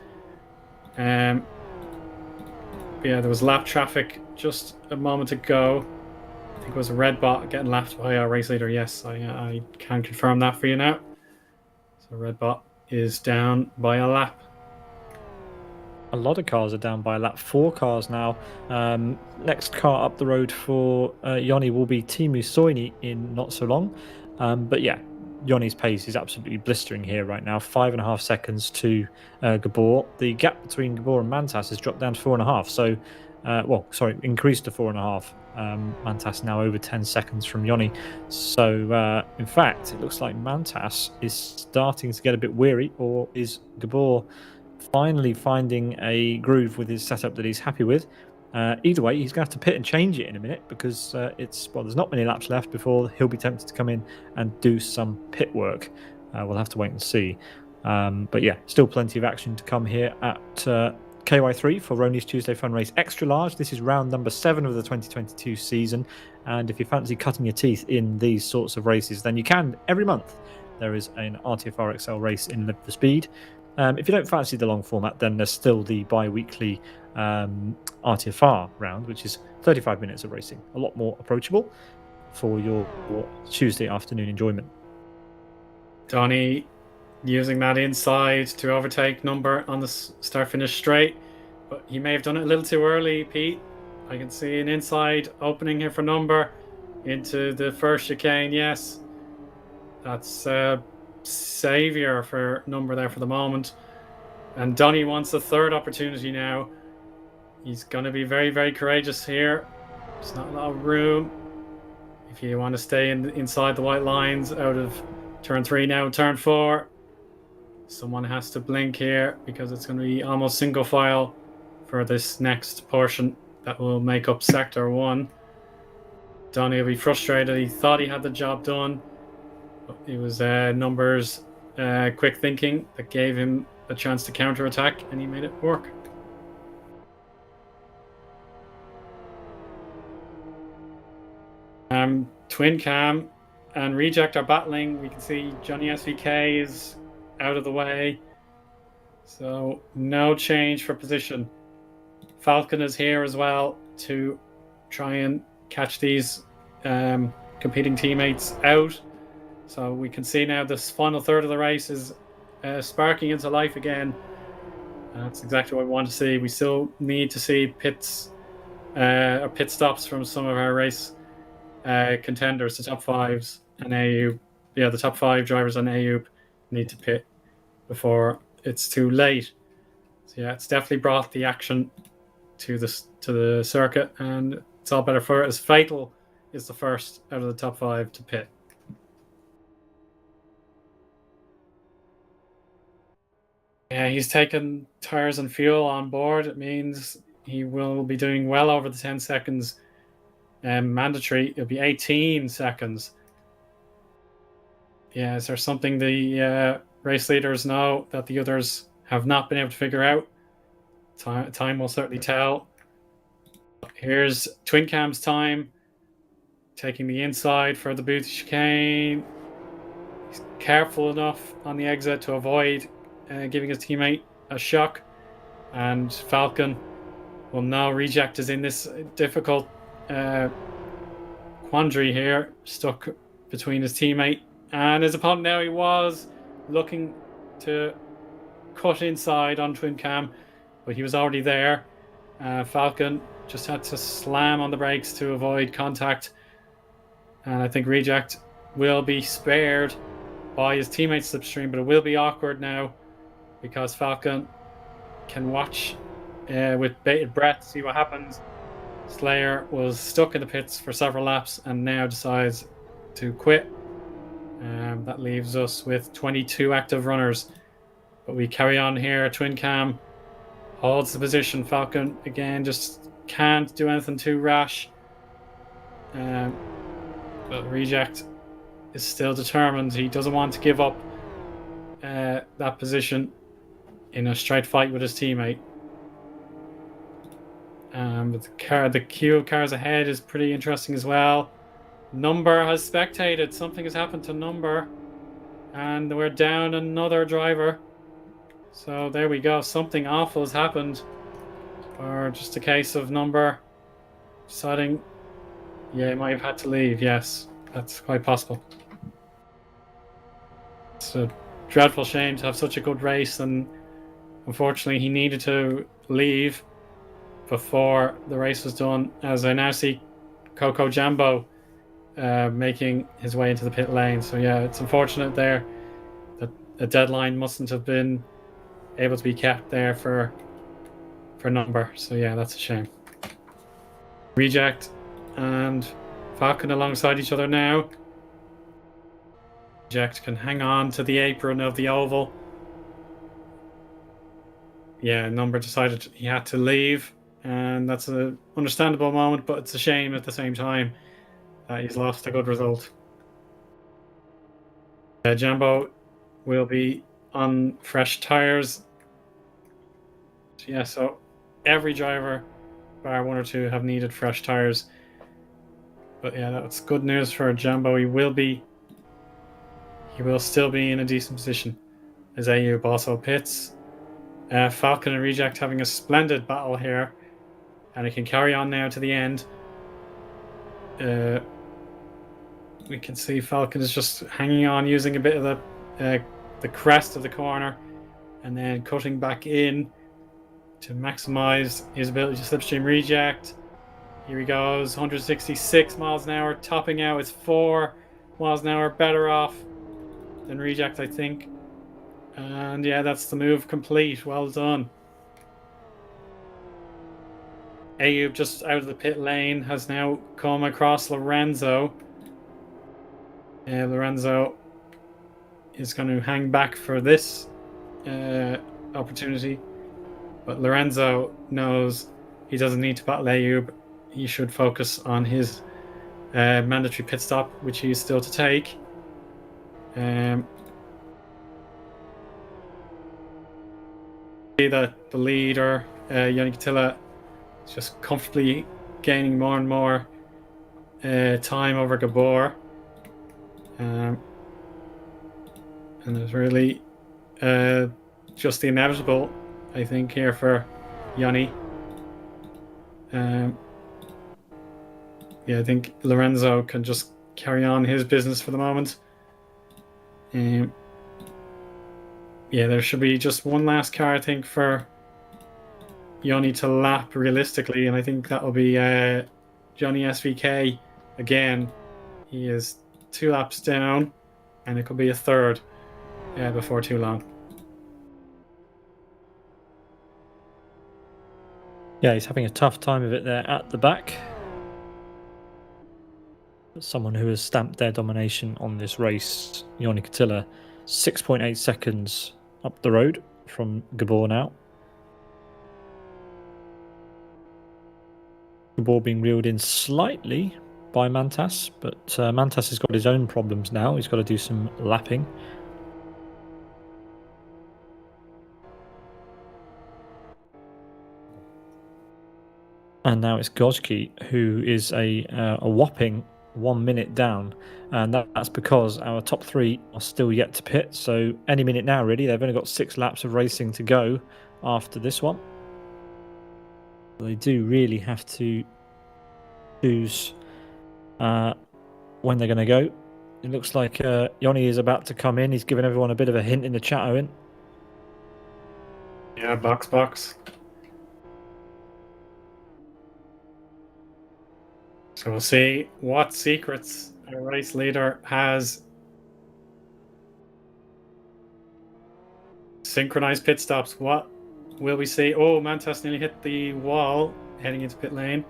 Yeah, there was lap traffic just a moment ago. I think it was a red bot getting lapped by our race leader. Yes, I can confirm that for you now. So red bot is down by a lap. A lot of cars are down by a lap. 4 cars now. Next car up the road for Yoni will be Teemu Soini in not so long. But yeah, Yoni's pace is absolutely blistering here right now. 5.5 seconds to Gabor. The gap between Gabor and Mantas has dropped down to 4.5. So, increased to 4.5. Mantas now over 10 seconds from Yoni. So, in fact, it looks like Mantas is starting to get a bit weary, or is Gabor finally finding a groove with his setup that he's happy with? Either way, he's going to have to pit and change it in a minute because there's not many laps left before he'll be tempted to come in and do some pit work. We'll have to wait and see. But yeah, still plenty of action to come here at KY3 for Rony's Tuesday Fun Race Extra Large. This is round number 7 of the 2022 season, and if you fancy cutting your teeth in these sorts of races, then you can every month there is an RTFR XL race in Live for Speed. If you don't fancy the long format, then there's still the bi-weekly RTFR round, which is 35 minutes of racing, a lot more approachable for your Tuesday afternoon enjoyment. Donny using that inside to overtake Number on the start-finish straight, but he may have done it a little too early, Pete. I can see an inside opening here for Number into the first chicane. Yes, that's saviour for Number there for the moment. And Donny wants a third opportunity now. He's going to be very, very courageous here. There's not a lot of room. If you want to stay inside the white lines out of turn 3 now, turn 4. Someone has to blink here because it's going to be almost single file for this next portion that will make up sector 1. Donny will be frustrated. He thought he had the job done. But it was Number's quick thinking that gave him a chance to counter-attack, and he made it work. Twin Cam and Reject are battling. We can see Johnny SVK is out of the way. So no change for position. Falcon is here as well to try and catch these competing teammates out. So we can see now this final third of the race is sparking into life again. That's exactly what we want to see. We still need to see pit stops from some of our race contenders, the top 5s and AU. Yeah, the top 5 drivers on AU need to pit before it's too late. So yeah, it's definitely brought the action to the circuit, and it's all better for it, as Fatal is the first out of the top 5 to pit. Yeah, he's taken tires and fuel on board. It means he will be doing well over the 10 seconds mandatory. It'll be 18 seconds. Yeah, is there something the race leaders know that the others have not been able to figure out? Time will certainly tell. Here's Twin Cam's time, taking the inside for the Booth chicane. He's careful enough on the exit to avoid giving his teammate a shock. And Falcon will now Reject is in this difficult quandary here, stuck between his teammate and his opponent. Now he was looking to cut inside on Twin Cam, but he was already there. Falcon just had to slam on the brakes to avoid contact, and I think Reject will be spared by his teammate's slipstream, but it will be awkward now because Falcon can watch with bated breath, see what happens. Slayer was stuck in the pits for several laps and now decides to quit. That leaves us with 22 active runners, but we carry on here. Twin Cam holds the position. Falcon again just can't do anything too rash, but Reject is still determined. He doesn't want to give up that position in a straight fight with his teammate. But the queue of cars ahead is pretty interesting as well. Number has spectated. Something has happened to Number, and we're down another driver. So there we go. Something awful has happened, or just a case of Number deciding, yeah, he might have had to leave. Yes, that's quite possible. It's a dreadful shame to have such a good race, and unfortunately he needed to leave before the race was done, as I now see Coco Jambo making his way into the pit lane. So yeah, it's unfortunate there that a deadline mustn't have been able to be kept there for Number. So yeah, that's a shame. Reject and Falcon alongside each other now. Reject can hang on to the apron of the oval. Yeah, Number decided he had to leave, and that's an understandable moment, but it's a shame at the same time that he's lost a good result. Jambo will be on fresh tires. Yeah, so every driver, bar 1 or 2, have needed fresh tires. But yeah, that's good news for Jambo. he will still be in a decent position. As Ayub also pits. Falcon and Reject having a splendid battle here. And it can carry on now to the end. We can see Falcon is just hanging on, using a bit of the crest of the corner, and then cutting back in to maximize his ability to slipstream Reject. Here he goes, 166 miles an hour, topping out. It's 4 miles an hour better off than Reject, I think. And yeah, that's the move complete. Well done. Ayub, just out of the pit lane, has now come across Lorenzo. Lorenzo is going to hang back for this opportunity. But Lorenzo knows he doesn't need to battle Ayub. He should focus on his mandatory pit stop, which he's still to take. That the leader, Eoin Attila, is just comfortably gaining more and more time over Gabor. And there's really just the inevitable, I think, here for Eoin. Yeah, I think Lorenzo can just carry on his business for the moment. Yeah, there should be just one last car, I think, for Eoin to lap realistically, and I think that'll be Johnny SVK again. He is 2 laps down, and it could be a third before too long. Yeah, he's having a tough time of it there at the back. Someone who has stamped their domination on this race, Eoin Attila, 6.8 seconds up the road from Gabor now. Gabor being reeled in slightly by Mantas, but Mantas has got his own problems now. He's got to do some lapping. And now it's Gojki, who is a whopping 1 minute down, and that's because our top 3 are still yet to pit, so any minute now really. They've only got 6 laps of racing to go after this one. They do really have to choose when they're going to go. It looks like Eoin is about to come in. He's given everyone a bit of a hint in the chat, Owen. Yeah, box. So we'll see what secrets our race leader has. Synchronized pit stops. What will we see? Oh, Mantas nearly hit the wall heading into pit lane.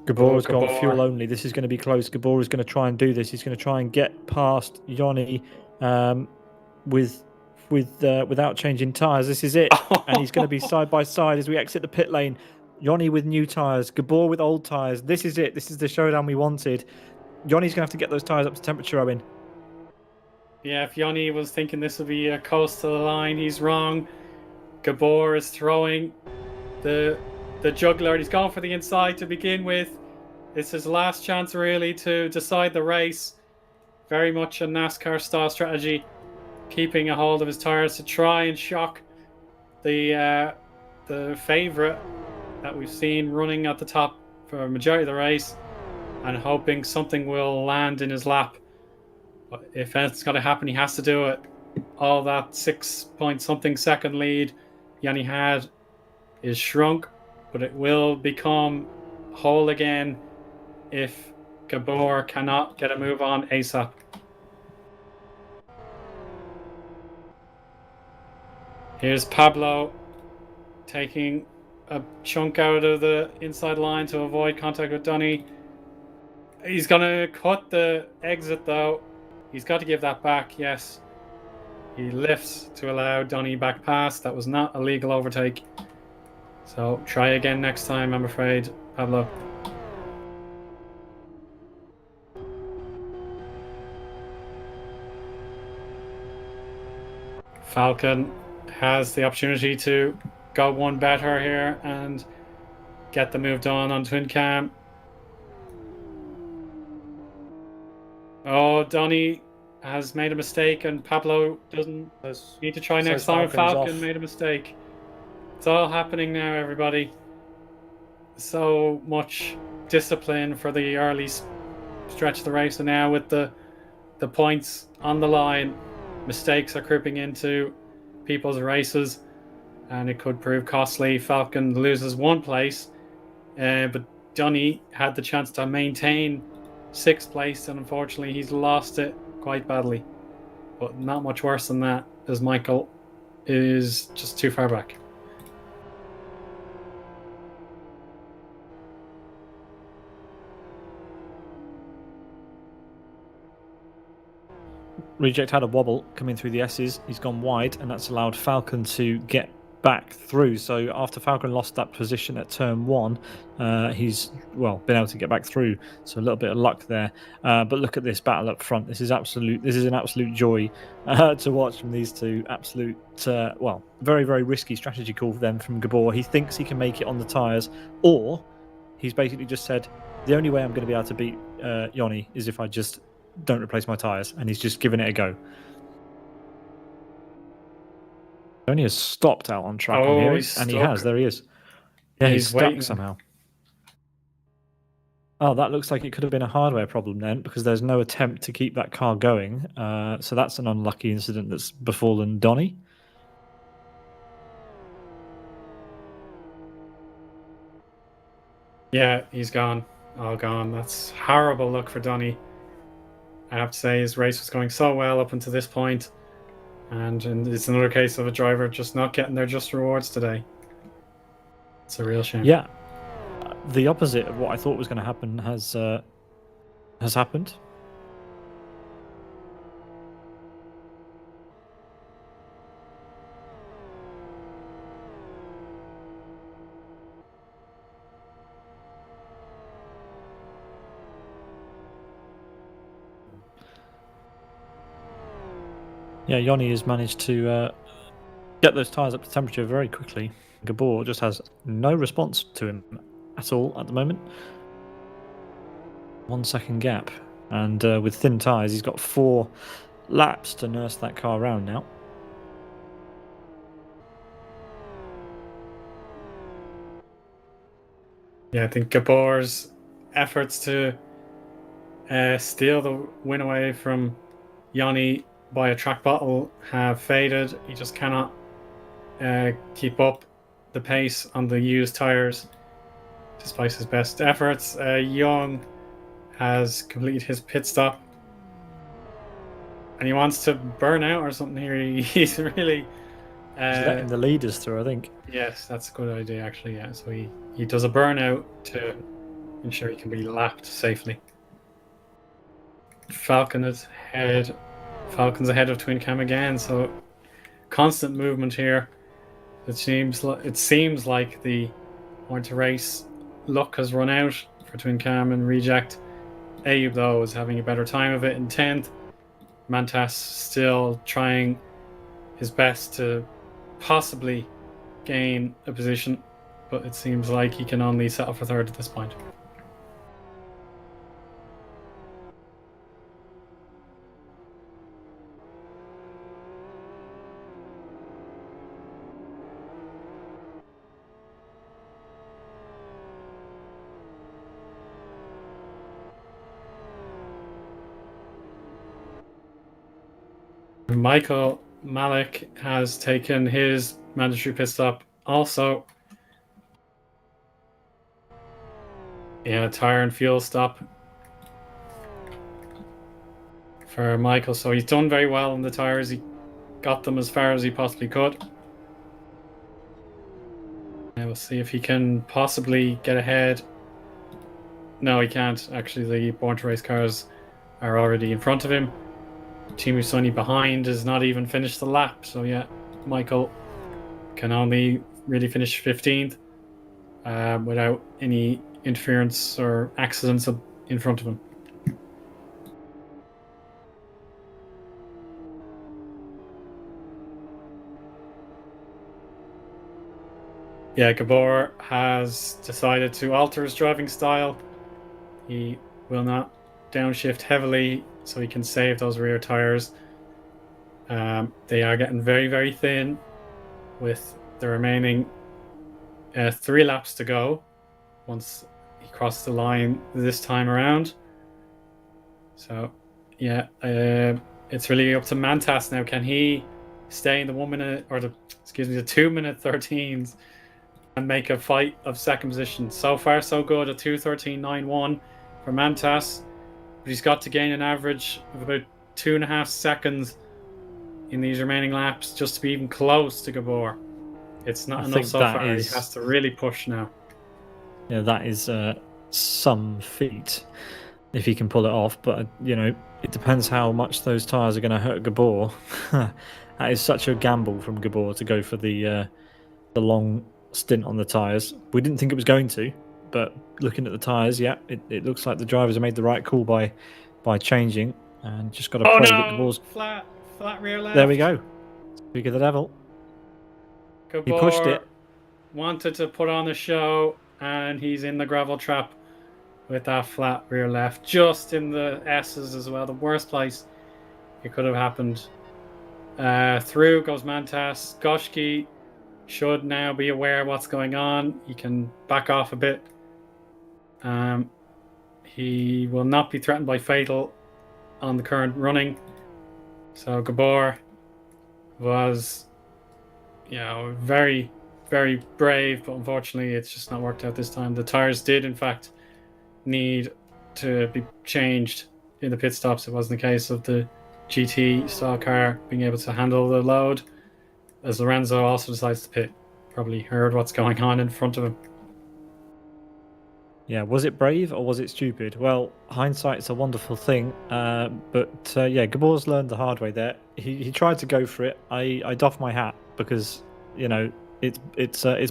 Gabor's gone fuel only. This is going to be close. Gabor is going to try and do this. He's going to try and get past Eoin without changing tyres. This is it. And he's going to be side by side as we exit the pit lane. Eoin with new tyres, Gabor with old tyres. This is it. This is the showdown we wanted. Eoin's going to have to get those tyres up to temperature, Owen. Yeah, if Eoin was thinking this would be a coast to the line, he's wrong. Gabor is throwing the juggler. He's gone for the inside to begin with. It's his last chance really to decide the race. Very much a NASCAR style strategy, keeping a hold of his tires to try and shock the favourite that we've seen running at the top for a majority of the race, and hoping something will land in his lap. But if that's got to happen, he has to do it. All that 6-point-something second lead Eoin had is shrunk, but it will become whole again if Gabor cannot get a move on ASAP. Here's Pablo taking a chunk out of the inside line to avoid contact with Donny. He's going to cut the exit though. He's got to give that back, yes. He lifts to allow Donny back past. That was not a legal overtake. So try again next time, I'm afraid, Pablo. Falcon has the opportunity to go one better here and get the move done on Twin Cam. Oh, Donny has made a mistake, and Pablo doesn't need to try next time. Falcon made a mistake. It's all happening now, everybody. So much discipline for the early stretch of the race, and now with the points on the line, mistakes are creeping into people's races, and it could prove costly. Falcon loses one place, but Donny had the chance to maintain sixth place, and unfortunately he's lost it quite badly. But not much worse than that, as Michael is just too far back. Reject had a wobble coming through the S's. He's gone wide, and that's allowed Falcon to get back through. So after Falcon lost that position at turn 1, he's been able to get back through. So a little bit of luck there. But look at this battle up front. This is an absolute joy to watch from these two. Absolute, very, very risky strategy call for them from Gabor. He thinks he can make it on the tyres, or he's basically just said, the only way I'm going to be able to beat Eoin is if I just don't replace my tyres, and he's just given it a go. Eoin has stopped out on track on here, and he has. There he is. Yeah, he's stuck waiting somehow. Oh, that looks like it could have been a hardware problem then, because there's no attempt to keep that car going. So that's an unlucky incident that's befallen Donny. Yeah, he's gone. All gone. That's horrible luck for Donny. I have to say his race was going so well up until this point, and it's another case of a driver just not getting their just rewards today. It's a real shame. Yeah, the opposite of what I thought was going to happen has happened. Yeah, Eoin has managed to get those tyres up to temperature very quickly. Gabor just has no response to him at all at the moment. 1 second gap. And with thin tyres, he's got 4 laps to nurse that car around now. Yeah, I think Gabor's efforts to steal the win away from Eoin by a track bottle have faded. He just cannot keep up the pace on the used tyres despite his best efforts. Eoin has completed his pit stop, and he wants to burn out or something here. He's really he's letting the leaders through, I think. Yes, that's a good idea actually. Yeah, so he does a burnout to ensure he can be lapped safely. Falcon's ahead of Twin Cam again, so constant movement here. It seems like the Born to Race luck has run out for Twin Cam and Reject. Abe, though, is having a better time of it in 10th. Mantas still trying his best to possibly gain a position, but it seems like he can only settle for 3rd at this point. Michael Malik has taken his mandatory pit stop also. Yeah, tire and fuel stop for Michael. So he's done very well on the tires. He got them as far as he possibly could. And we'll see if he can possibly get ahead. No, he can't. Actually, the Born to Race cars are already in front of him. Team Usoni behind has not even finished the lap. So yeah, Michael can only really finish 15th without any interference or accidents in front of him. Yeah, Gabor has decided to alter his driving style. He will not downshift heavily so he can save those rear tires. They are getting very, very thin with the remaining 3 laps to go once he crosses the line this time around. So, yeah, it's really up to Mantas now. Can he stay in the 1 minute or the 2-minute 13s and make a fight of second position? So far, so good. A 2:13.91 for Mantas, but he's got to gain an average of about 2.5 seconds in these remaining laps just to be even close to Gabor. It's not enough so far. He has to really push now. Yeah, that is some feat if he can pull it off. But it depends how much those tires are going to hurt Gabor. That is such a gamble from Gabor to go for the long stint on the tires. We didn't think it was going to, but looking at the tires, yeah, it looks like the drivers have made the right call by changing, and just got to pray that Gabor's flat rear left. There we go. Speak of the devil. Gabor he pushed it. Wanted to put on a show, and he's in the gravel trap with that flat rear left, just in the S's as well. The worst place it could have happened. Through goes Mantas. Goshki should now be aware of what's going on. He can back off a bit. He will not be threatened by fatal on the current running. So Gabor was, very, very brave, but unfortunately it's just not worked out this time. The tires did, in fact, need to be changed in the pit stops. It wasn't the case of the GT style car being able to handle the load, as Lorenzo also decides to pit. Probably heard what's going on in front of him. Yeah, was it brave or was it stupid? Well, hindsight's a wonderful thing, but Gabor's learned the hard way there. He tried to go for it. I doff my hat because it's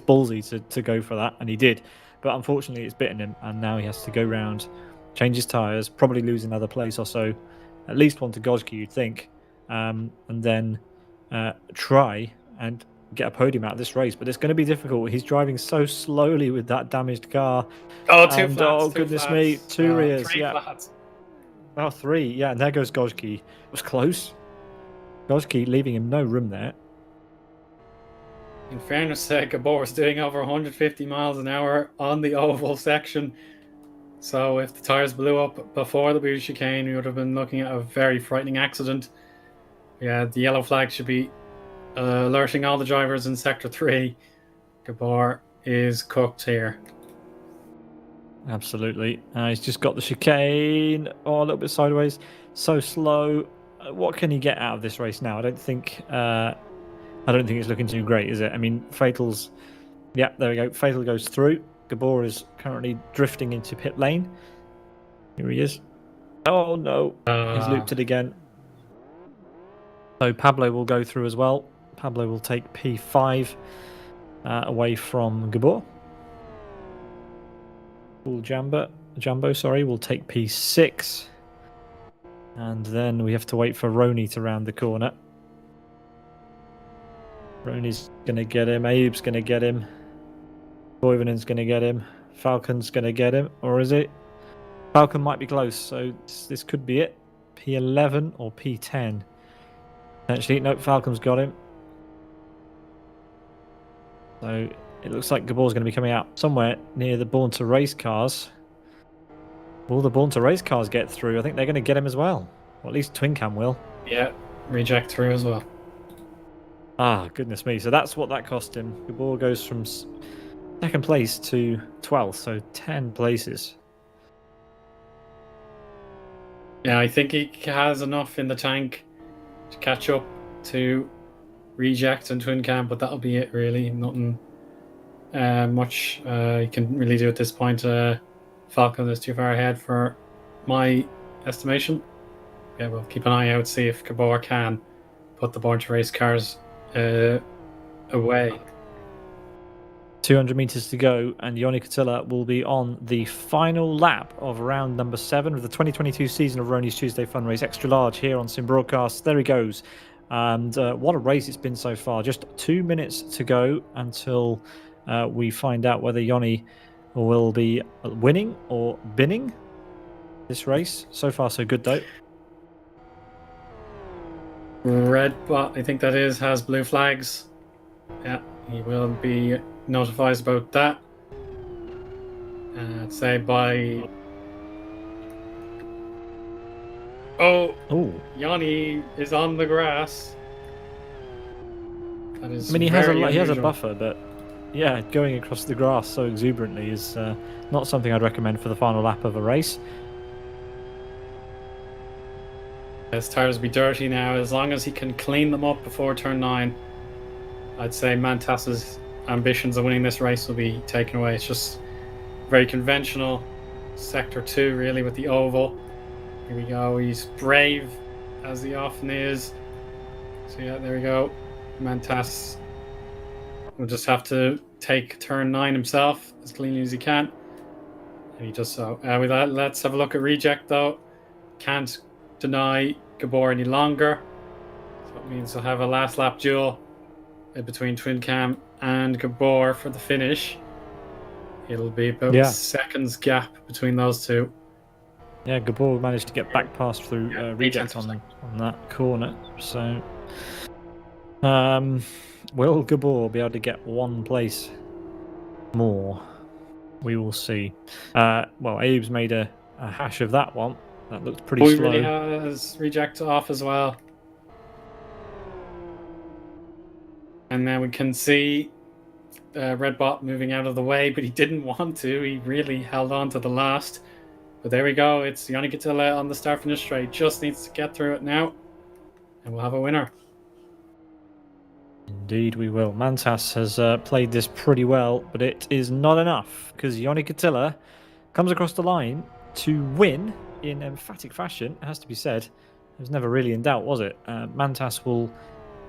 ballsy to go for that, and he did. But unfortunately, it's bitten him, and now he has to go round, change his tyres, probably lose another place or so, at least one to Gojki, you'd think, and then try and get a podium out of this race. But it's going to be difficult. He's driving so slowly with that damaged car. Goodness me, 2 rears. 3 flats. Oh, 3. Yeah, and there goes Gojki. It was close. Gojki leaving him no room there. In fairness, Gabor was doing over 150 miles an hour on the oval section. So if the tyres blew up before the Booty chicane, we would have been looking at a very frightening accident. Yeah, the yellow flag should be alerting all the drivers in Sector 3. Gabor is cooked here. Absolutely. He's just got the chicane. Oh, a little bit sideways. So slow. What can he get out of this race now? I don't think it's looking too great, is it? I mean, Fatal's... Yeah, there we go. Fatal goes through. Gabor is currently drifting into pit lane. Here he is. Oh, no. He's looped it again. So Pablo will go through as well. Pablo will take P5 away from Gabor. Jumbo will take P6. And then we have to wait for Rony to round the corner. Rony's going to get him. Abe's going to get him. Koivunen's going to get him. Falcon's going to get him. Or is it? Falcon might be close, so this could be it. P11 or P10. Actually, nope, Falcon's got him. So it looks like Gabor's going to be coming out somewhere near the Born to Race cars. Will the Born to Race cars get through? I think they're going to get him as well. Or at least Twin Cam will. Yeah, reject through as well. Ah, goodness me. So that's what that cost him. Gabor goes from second place to 12th, so 10 places. Yeah, I think he has enough in the tank to catch up to reject and Twin Cam, but that'll be it really. Nothing much he can really do at this point. Falcon is too far ahead for my estimation. Yeah, we'll keep an eye out, see if Gabor can put the Born to Race cars away. 200 meters to go, and Yoni Katila will be on the final lap of round number 7 of the 2022 season of Rony's Tuesday Fun Race Extra Large here on Sim Broadcast. There he goes. And what a race it's been so far. Just 2 minutes to go until we find out whether Yoni will be winning or binning this race. So far, so good, though. Red bot, I think that is, has blue flags. Yeah, he will be notified about that. Say by. Oh, Yanni is on the grass. That is. I mean, he has a unusual. buffer, but yeah, going across the grass so exuberantly is not something I'd recommend for the final lap of a race. His tires will be dirty now. As long as he can clean them up before turn 9, I'd say Mantas's ambitions of winning this race will be taken away. It's just very conventional sector 2, really, with the oval. Here we go. He's brave, as he often is. So yeah, there we go. Mantas will just have to take turn 9 himself as cleanly as he can, and he does so. With that, let's have a look at reject, though. Can't deny Gabor any longer, so it means he'll have a last lap duel between Twin Cam and Gabor for the finish. It'll be about seconds gap between those two. Yeah, Gabor managed to get back past through reject on that corner. So, will Gabor be able to get one place more? We will see. Well, Abe's made a hash of that one. That looked pretty slow. He really has reject off as well. And then we can see Redbot moving out of the way, but he didn't want to. He really held on to the last. But there we go. It's Yanni Katila on the start-finish straight. Just needs to get through it now, and we'll have a winner. Indeed we will. Mantas has played this pretty well, but it is not enough, because Yanni Katila comes across the line to win in emphatic fashion. It has to be said. It was never really in doubt, was it? Mantas will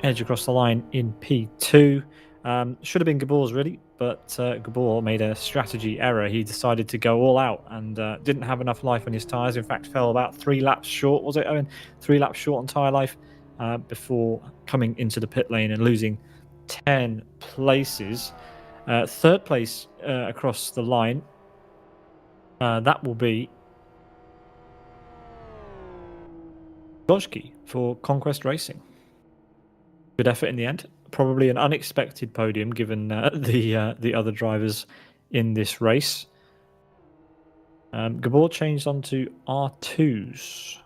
edge across the line in P2. Should have been Gabor's, really, but Gabor made a strategy error. He decided to go all out and didn't have enough life on his tyres. In fact, fell about 3 laps short, was it, Owen? 3 laps short on tyre life before coming into the pit lane and losing 10 places. Third place across the line, that will be Dojki for Conquest Racing. Good effort in the end. Probably an unexpected podium given the other drivers in this race. Gabor changed onto R2s.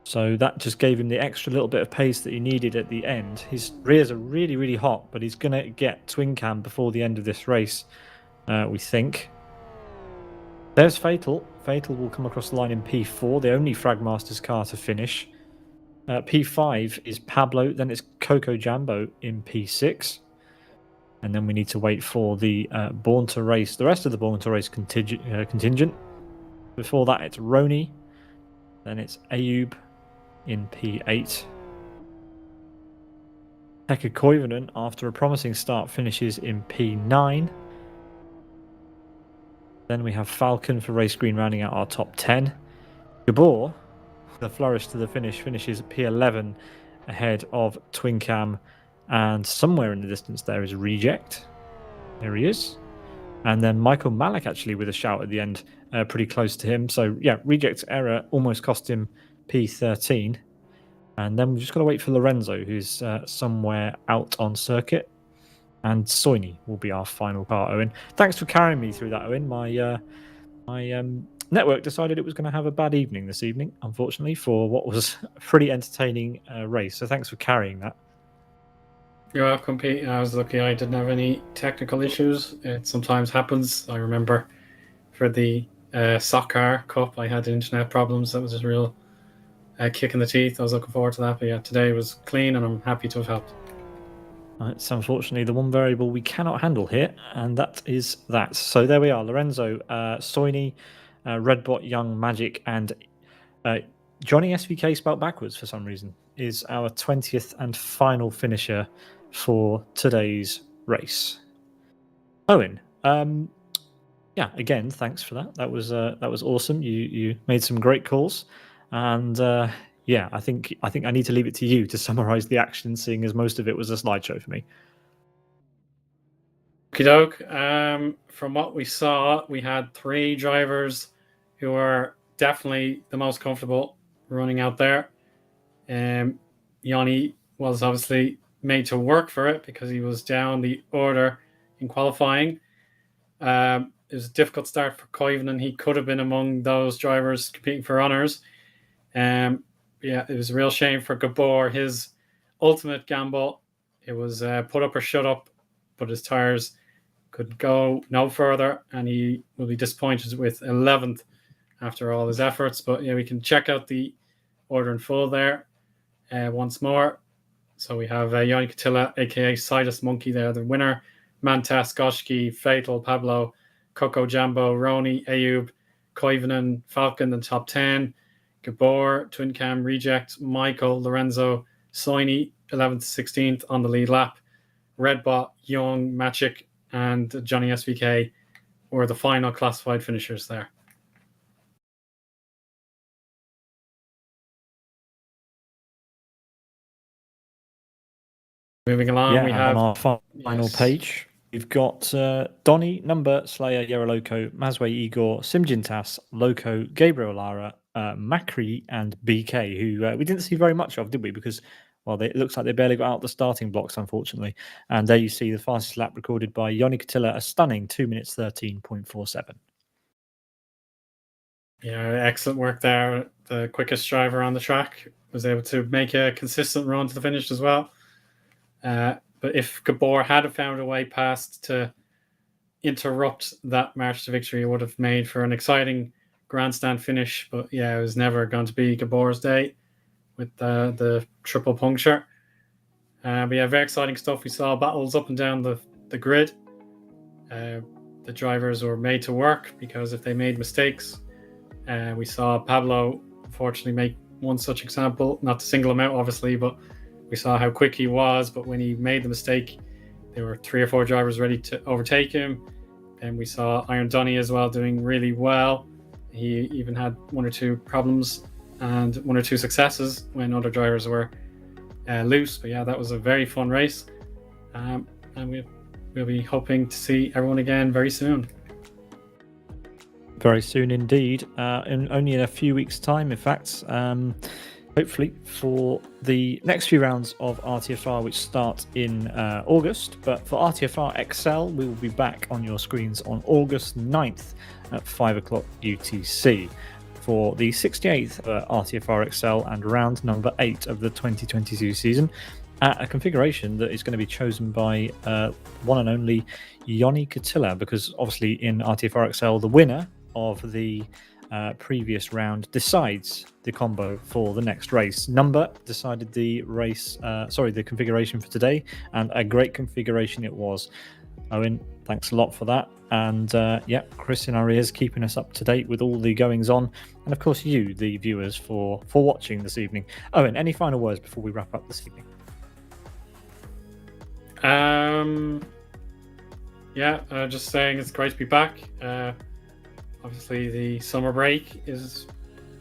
So that just gave him the extra little bit of pace that he needed at the end. His rears are really, really hot, but he's going to get twin cam before the end of this race, we think. There's Fatal. Fatal will come across the line in P4, the only Fragmaster's car to finish. P5 is Pablo, then it's Coco Jambo in P6. And then we need to wait for the Born to Race, the rest of the Born to Race contingent. Before that, it's Rony, then it's Ayub in P8. Pekka Koivunen, after a promising start, finishes in P9. Then we have Falcon for Race Green rounding out our top 10. Gabor, the flourish to the finish, finishes at P11 ahead of Twin Cam, and somewhere in the distance there is Reject. There he is. And then Michael Malik actually with a shout at the end, pretty close to him. So yeah, Reject's error almost cost him P13. And then we've just got to wait for Lorenzo, who's somewhere out on circuit. And Soini will be our final car, Owen. Thanks for carrying me through that, Owen. My network decided it was going to have a bad evening this evening, unfortunately, for what was a pretty entertaining race. So thanks for carrying that. You're welcome, Pete. I was lucky I didn't have any technical issues. It sometimes happens. I remember for the Soccer Cup, I had internet problems. That was a real kick in the teeth. I was looking forward to that. But yeah, today was clean and I'm happy to have helped. It's unfortunately the one variable we cannot handle here, and that is that. So there we are. Lorenzo, Soini, Redbot, Young, Magic, and Johnny SVK spelt backwards for some reason is our 20th and final finisher for today's race. Owen, yeah, again, thanks for that. That was awesome. You made some great calls, and yeah, I think I need to leave it to you to summarize the action, seeing as most of it was a slideshow for me. Okie doke. From what we saw, we had 3 drivers who were definitely the most comfortable running out there. Yanni was obviously made to work for it because he was down the order in qualifying. It was a difficult start for Koivunen. He could have been among those drivers competing for honours. Yeah, it was a real shame for Gabor. His ultimate gamble, it was put up or shut up, but his tyres could go no further, and he will be disappointed with 11th after all his efforts. But yeah, we can check out the order in full there once more. So we have Eoin Katila, aka Sidus Monkey, there, the winner. Mantas, Goshki, Fatal, Pablo, Coco Jambo, Rony, Ayub, Koivunen, Falcon, the top 10. Gabor, Twin Cam, Reject, Michael, Lorenzo, Soini, 11th, 16th on the lead lap. Redbot, Young, Maciek, and Johnny SVK were the final classified finishers there. Moving along, we have on our final page. We've got Donny, Number, Slayer, Yeroloco, Mazway, Igor, Simjintas, Loco, Gabriel Lara, Macri, and BK, who we didn't see very much of, did we? Because, well, it looks like they barely got out the starting blocks, unfortunately. And there you see the fastest lap recorded by Yoni Katila, a stunning 2 minutes 13.47. Yeah, excellent work there. The quickest driver on the track was able to make a consistent run to the finish as well. But if Gabor had found a way past to interrupt that march to victory, it would have made for an exciting grandstand finish. But yeah, it was never going to be Gabor's day with the triple puncture. But yeah, very exciting stuff. We saw battles up and down the grid. The drivers were made to work because if they made mistakes, we saw Pablo unfortunately make one such example, not to single him out obviously, but we saw how quick he was. But when he made the mistake, there were 3 or 4 drivers ready to overtake him. And we saw Iron Donny as well doing really well. He even had 1 or 2 problems and 1 or 2 successes when other drivers were loose. But yeah, that was a very fun race. And we'll be hoping to see everyone again very soon. Very soon indeed. Only in a few weeks' time, in fact. Hopefully for the next few rounds of RTFR, which start in August. But for RTFR XL, we will be back on your screens on August 9th at 5 o'clock UTC for the 68th RTFR XL and round number 8 of the 2022 season at a configuration that is going to be chosen by one and only Yoni Katila, because obviously in RTFR XL, the winner of the previous round decides the combo for the next race. Number decided the the configuration for today, and a great configuration it was. Owen, thanks a lot for that. And Chris in our ears, keeping us up to date with all the goings on, and of course you, the viewers, for watching this evening. Owen, any final words before we wrap up this evening? Just saying it's great to be back. Obviously, the summer break is,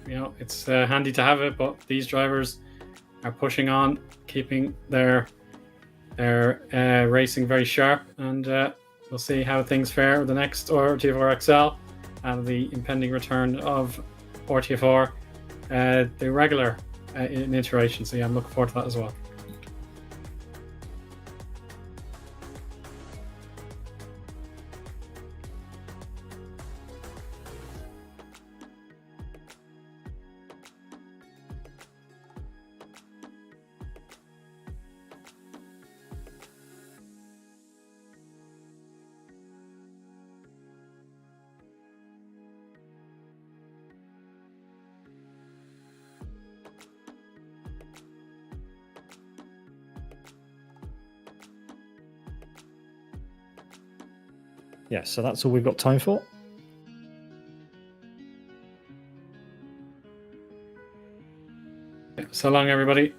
it's handy to have it, but these drivers are pushing on, keeping their racing very sharp, and we'll see how things fare with the next RTFR XL and the impending return of RTFR, the regular in iteration. So yeah, I'm looking forward to that as well. Yeah, so that's all we've got time for. So long, everybody.